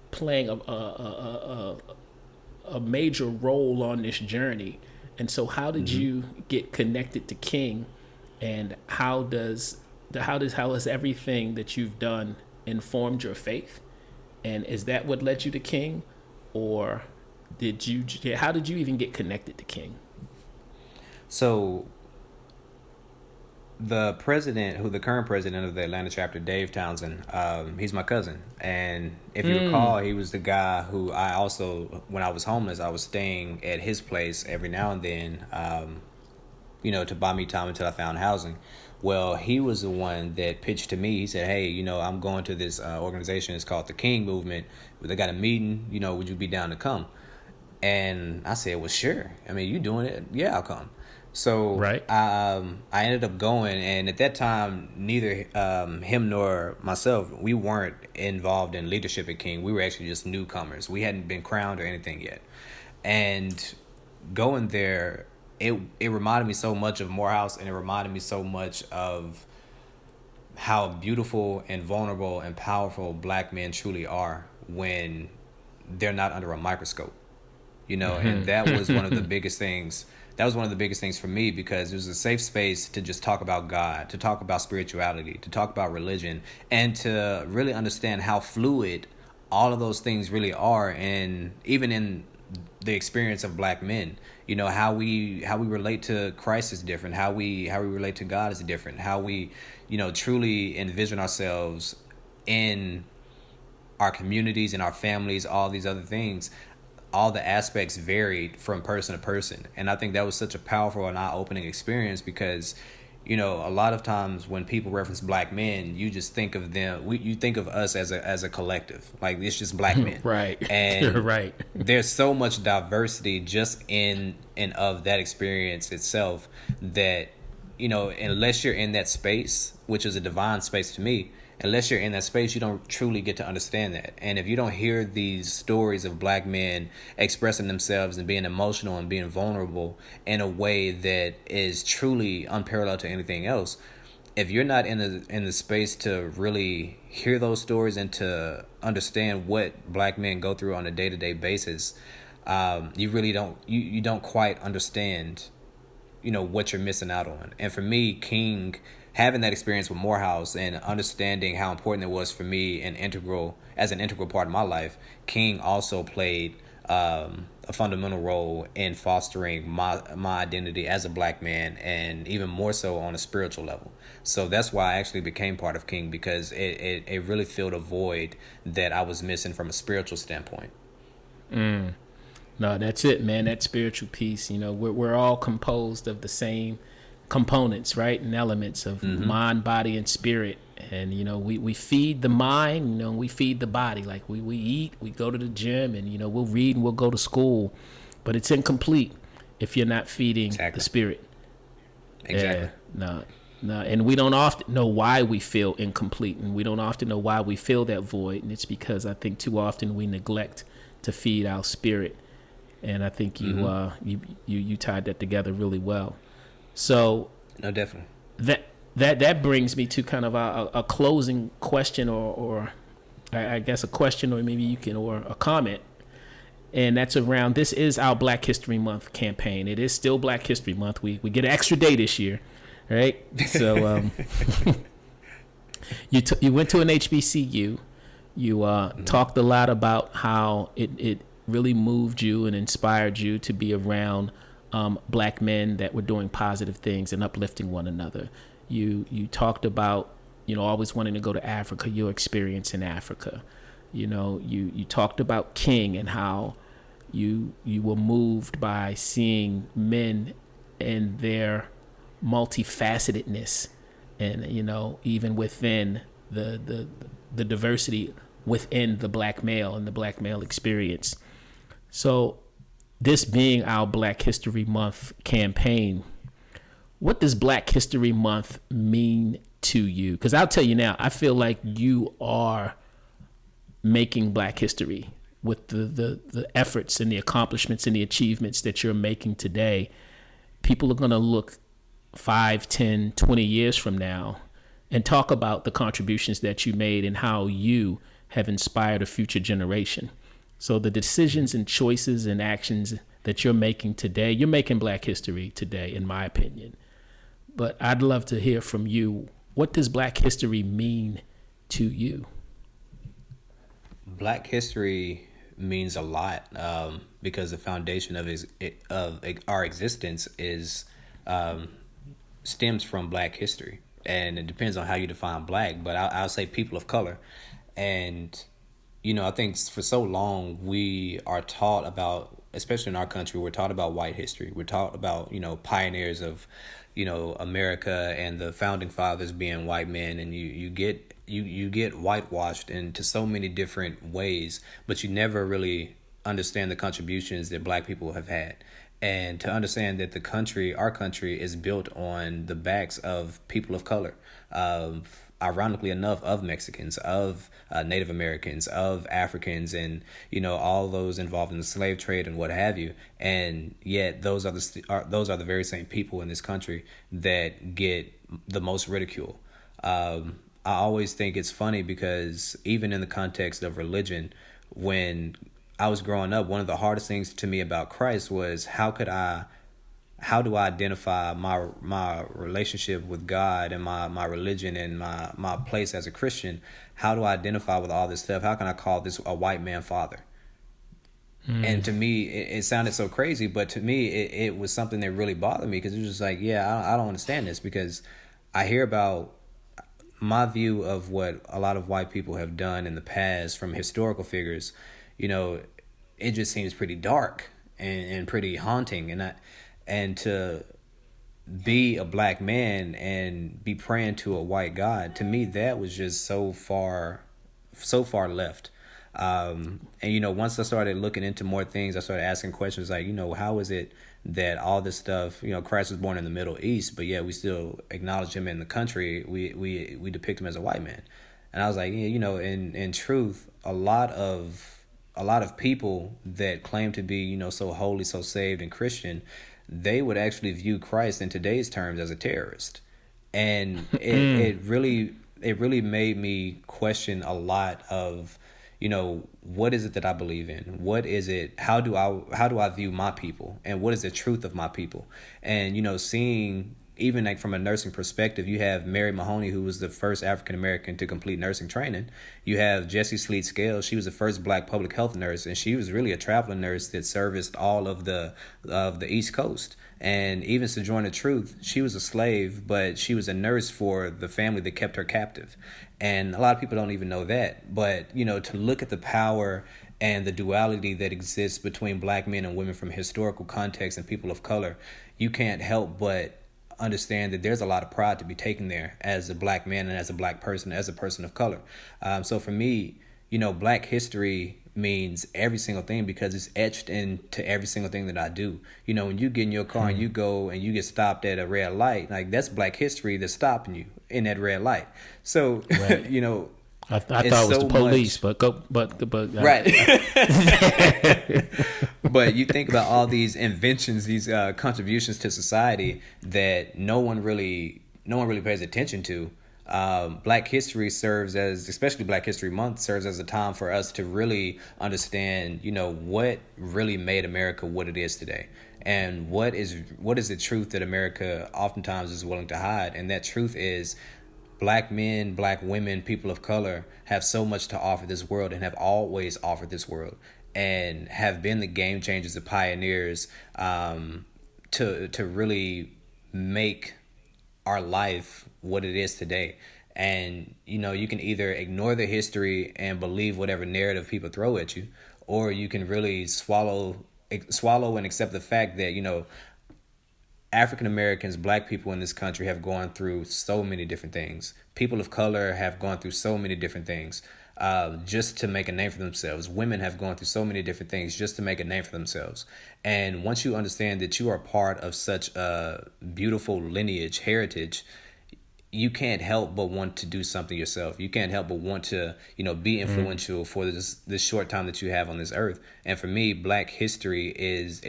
playing a major role on this journey. And so how did you get connected to K.I.N.G, and how does how has everything that you've done informed your faith? And is that what led you to King, or how did you even get connected to King? So the current president of the Atlanta chapter, Dave Townsend, he's my cousin. And if you recall, he was the guy who I also, when I was homeless, I was staying at his place every now and then, to buy me time until I found housing. Well, he was the one that pitched to me. He said, hey, I'm going to this organization. It's called the K.I.N.G movement. They got a meeting, would you be down to come? And I said, well, sure. I mean, you doing it? Yeah, I'll come. So right. I ended up going, and at that time, neither him nor myself, we weren't involved in leadership at King. We were actually just newcomers. We hadn't been crowned or anything yet. And going there, it reminded me so much of Morehouse, and it reminded me so much of how beautiful and vulnerable and powerful black men truly are when they're not under a microscope. And that was one of the biggest things. That was one of the biggest things for me, because it was a safe space to just talk about God, to talk about spirituality, to talk about religion, and to really understand how fluid all of those things really are. And even in the experience of black men, how we relate to Christ is different. How we relate to God is different. How we, truly envision ourselves in our communities, in our families, all these other things. All the aspects varied from person to person. And I think that was such a powerful and eye-opening experience, because, a lot of times when people reference black men, you just think of them, you think of us as a collective. Like, it's just black men. Right. And you're right. There's so much diversity just in and of that experience itself that, unless you're in that space, which is a divine space to me, unless you're in that space, you don't truly get to understand that. And if you don't hear these stories of black men expressing themselves and being emotional and being vulnerable in a way that is truly unparalleled to anything else, if you're not in the space to really hear those stories and to understand what black men go through on a day-to-day basis, you really don't quite understand, what you're missing out on. And for me, King, having that experience with Morehouse and understanding how important it was for me as an integral part of my life, King also played a fundamental role in fostering my identity as a black man, and even more so on a spiritual level. So that's why I actually became part of King, because it really filled a void that I was missing from a spiritual standpoint. No, that's it, man. That spiritual piece, we're all composed of the same components, right, and elements of mind, body, and spirit. And we feed the mind, we feed the body. Like we eat, we go to the gym, and we'll read and we'll go to school, but it's incomplete if you're not feeding the spirit. Exactly. Yeah, no, and we don't often know why we feel incomplete, and we don't often know why we feel that void, and it's because I think too often we neglect to feed our spirit. And I think you tied that together really well. So no, definitely. That brings me to kind of a closing question, or I guess a question, or maybe or a comment, and that's around, this is our Black History Month campaign. It is still Black History Month. We get an extra day this year, right? So you went to an HBCU. You talked a lot about how it really moved you and inspired you to be around black men that were doing positive things and uplifting one another. You talked about, always wanting to go to Africa, your experience in Africa. You talked about King and how you were moved by seeing men and their multifacetedness, and even within the diversity within the black male and the black male experience. So this being our Black History Month campaign, what does Black History Month mean to you? Because I'll tell you now, I feel like you are making Black history with the efforts and the accomplishments and the achievements that you're making today. People are going to look 5, 10, 20 years from now and talk about the contributions that you made and how you have inspired a future generation. So the decisions and choices and actions that you're making today, you're making Black history today, in my opinion. But I'd love to hear from you. what does Black history mean to you? Black history means a lot, because the foundation of our existence is stems from Black history, and it depends on how you define Black. But I'll say people of color, and I think for so long we are taught about, especially in our country, we're taught about white history. We're taught about pioneers of America and the founding fathers being white men, and you get whitewashed into so many different ways, but you never really understand the contributions that Black people have had. And to understand that our country is built on the backs of people of color, ironically enough, of Mexicans, of Native Americans, of Africans, and all those involved in the slave trade and what have you. And yet those are the very same people in this country that get the most ridicule. I always think it's funny because even in the context of religion, when I was growing up, one of the hardest things to me about Christ was how do I identify my relationship with God and my religion and my place as a Christian? How do I identify with all this stuff? How can I call this a white man father? And to me, it sounded so crazy, but to me, it was something that really bothered me, because it was just like, I don't understand this, because I hear about my view of what a lot of white people have done in the past from historical figures. It just seems pretty dark and pretty haunting, and to be a Black man and be praying to a white God, to me that was just so far left. And once I started looking into more things, I started asking questions like, how is it that all this stuff, Christ was born in the Middle East, but yet we still acknowledge him in the country, we depict him as a white man. And I was like, in truth, a lot of people that claim to be, so holy, so saved and Christian, they would actually view Christ in today's terms as a terrorist. And it really made me question a lot of, what is it that I believe in? What is it? How do I view my people? And what is the truth of my people? And, seeing, even like from a nursing perspective, you have Mary Mahoney, who was the first African American to complete nursing training. You have Jessie Sleet Scales. She was the first Black public health nurse, and she was really a traveling nurse that serviced all of the East Coast. And even Sojourner Truth, she was a slave, but she was a nurse for the family that kept her captive. And a lot of people don't even know that. But, to look at the power and the duality that exists between Black men and women from historical context and people of color, you can't help but understand that there's a lot of pride to be taken there as a Black man and as a Black person, as a person of color. So for me, Black history means every single thing, because it's etched into every single thing that I do. When you get in your car and you go and you get stopped at a red light, like that's Black history that's stopping you in that red light. So, right. I thought it was the police, but right. But you think about all these inventions, these contributions to society that no one really pays attention to. Black history serves as, especially Black History Month, serves as a time for us to really understand, what really made America what it is today. And what is the truth that America oftentimes is willing to hide. And that truth is Black men, Black women, people of color have so much to offer this world, and have always offered this world, and have been the game changers, the pioneers, to really make our life what it is today. And you can either ignore the history and believe whatever narrative people throw at you, or you can really swallow and accept the fact that African Americans, Black people in this country have gone through so many different things. People of color have gone through so many different things just to make a name for themselves. Women have gone through so many different things just to make a name for themselves. And once you understand that you are part of such a beautiful lineage, heritage, you can't help but want to do something yourself. You can't help but want to, be influential for this short time that you have on this earth. And for me, Black history is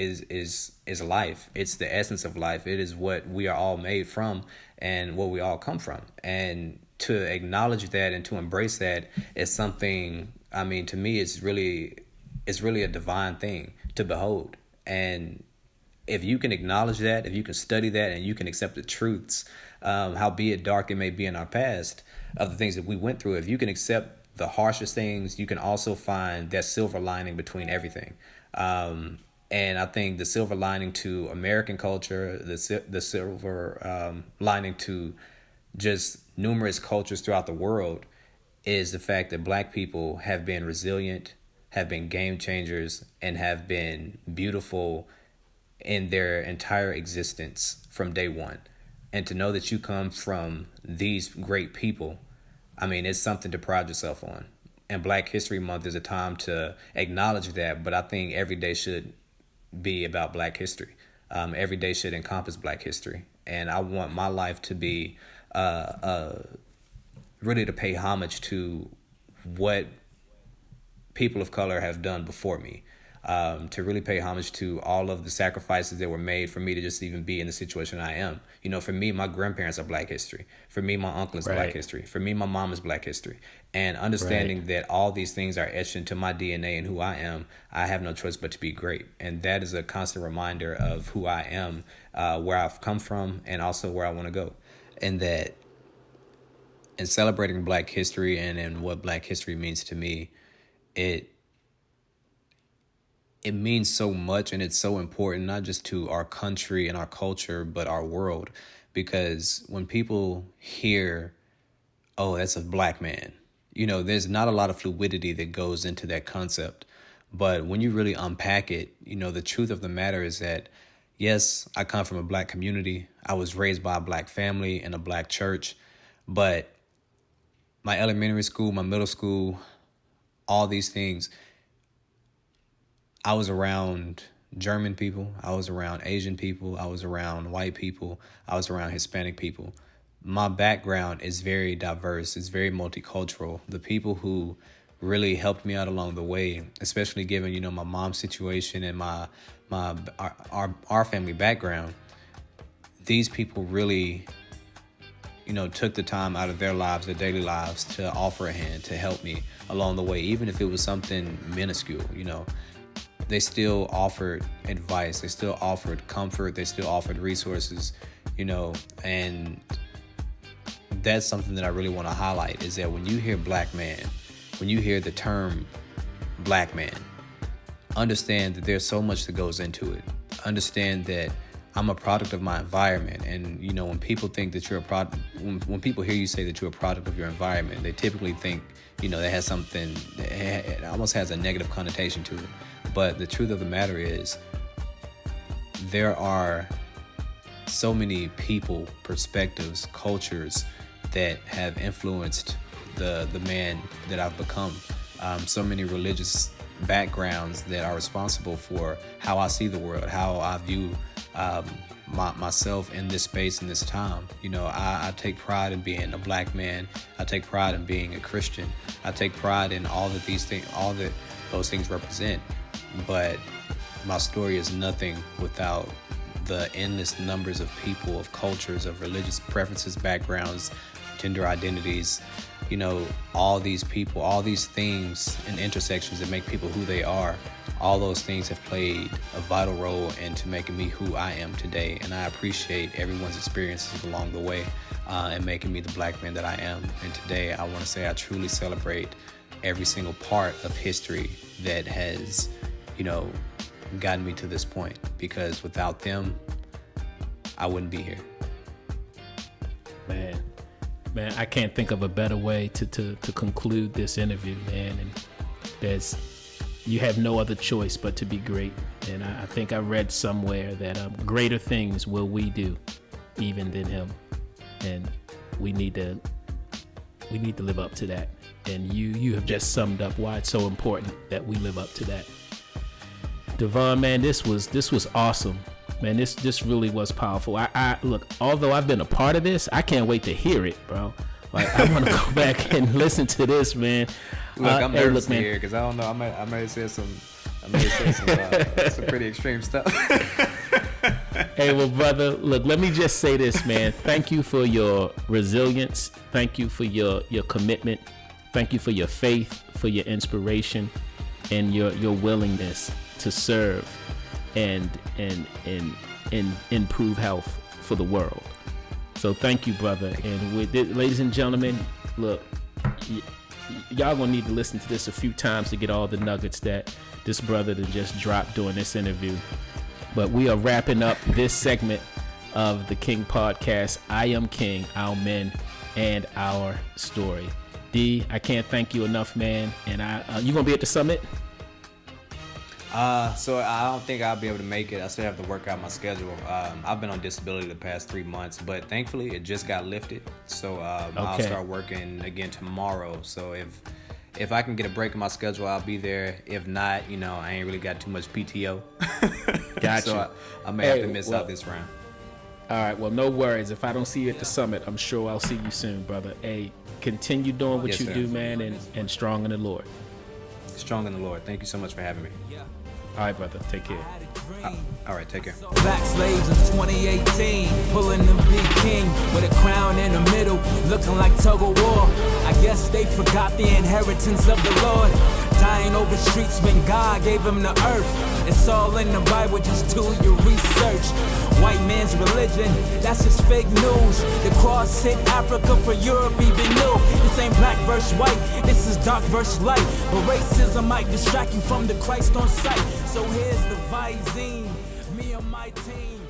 life. It's the essence of life. It is what we are all made from and where we all come from. And to acknowledge that and to embrace that is something, to me, it's really a divine thing to behold. And if you can acknowledge that, if you can study that, and you can accept the truths, howbeit dark it may be in our past, of the things that we went through, if you can accept the harshest things, you can also find that silver lining between everything. And I think the silver lining to American culture, the silver lining to just numerous cultures throughout the world, is the fact that Black people have been resilient, have been game changers, and have been beautiful in their entire existence from day one. And to know that you come from these great people, I mean, it's something to pride yourself on. And Black History Month is a time to acknowledge that, but I think every day should be about Black history. Every day should encompass Black history. And I want my life to be really to pay homage to what people of color have done before me. To really pay homage to all of the sacrifices that were made for me to just even be in the situation I am. You know, for me, my grandparents are Black history. For me, my uncle is Black history. For me, my mom is Black history. And understanding that all these things are etched into my DNA and who I am, I have no choice but to be great. And that is a constant reminder of who I am, where I've come from, and also where I want to go. And that in celebrating Black history and what Black history means to me, it means so much, and it's so important, not just to our country and our culture, but our world. Because when people hear, oh, that's a Black man, you know, there's not a lot of fluidity that goes into that concept. But when you really unpack it, you know, the truth of the matter is that, yes, I come from a Black community. I was raised by a Black family in a Black church. But my elementary school, my middle school, all these things, I was around German people, I was around Asian people, I was around white people, I was around Hispanic people. My background is very diverse, it's very multicultural. The people who really helped me out along the way, especially given, you know, my mom's situation and our family background, these people really, you know, took the time out of their lives, their daily lives, to offer a hand, to help me along the way, even if it was something minuscule, you know. They still offered advice, they still offered comfort, they still offered resources, you know. And that's something that I really want to highlight, is that when you hear Black man, when you hear the term Black man, understand that there's so much that goes into it. Understand that I'm a product of my environment. And, you know, when people think that you're a product, when people hear you say that you're a product of your environment, they typically think, you know, that has something, it almost has a negative connotation to it. But the truth of the matter is, there are so many people, perspectives, cultures that have influenced the man that I've become. So many religious backgrounds that are responsible for how I see the world, how I view myself in this space, in this time. You know, I take pride in being a Black man. I take pride in being a Christian. I take pride in all that these things, all that those things represent. But my story is nothing without the endless numbers of people, of cultures, of religious preferences, backgrounds, gender identities, you know, all these people, all these things and intersections that make people who they are. All those things have played a vital role into making me who I am today. And I appreciate everyone's experiences along the way and making me the Black man that I am. And today I want to say I truly celebrate every single part of history that has, you know, gotten me to this point, because without them, I wouldn't be here. Man, I can't think of a better way to conclude this interview, man. And you have no other choice but to be great. And I think I read somewhere that greater things will we do even than him. And we need to live up to that. And you have just summed up why it's so important that we live up to that. Devon, man, this was awesome. Man, this really was powerful. I look, although I've been a part of this, I can't wait to hear it, bro. Like, I want to go back and listen to this, man. Look, I'm nervous here because I don't know. I may say some pretty extreme stuff. Hey, well, brother, look, let me just say this, man. Thank you for your resilience. Thank you for your commitment. Thank you for your faith, for your inspiration, and your willingness to serve. and improve health for the world. So thank you, brother. And with it, ladies and gentlemen, look, y'all gonna need to listen to this a few times to get all the nuggets that this brother just dropped during this interview. But we are wrapping up this segment of the King Podcast. I Am King, Our Men and Our Story. D, I can't thank you enough, man. And you gonna be at the summit? So I don't think I'll be able to make it. I still have to work out my schedule. I've been on disability the past 3 months, but thankfully it just got lifted. So I'll start working again tomorrow. So if I can get a break in my schedule, I'll be there. If not, I ain't really got too much PTO. Gotcha. So I may have to miss out this round. All right, well, no worries. If I don't see you at the summit, I'm sure I'll see you soon, brother. Hey, continue doing what you do, man, and strong in the Lord. Strong in the Lord. Thank you so much for having me. All right, brother. Take care. All right, take care. Black slaves in 2018, pulling the big king with a crown in the middle, looking like tug of war. I guess they forgot the inheritance of the Lord. Dying over streets when God gave him the earth. It's all in the Bible, just do your research. White man's religion, that's just fake news. The cross hit Africa for Europe even knew. This ain't black versus white, this is dark versus light. But racism might distract you from the Christ on sight. So here's the Visine, me and my team.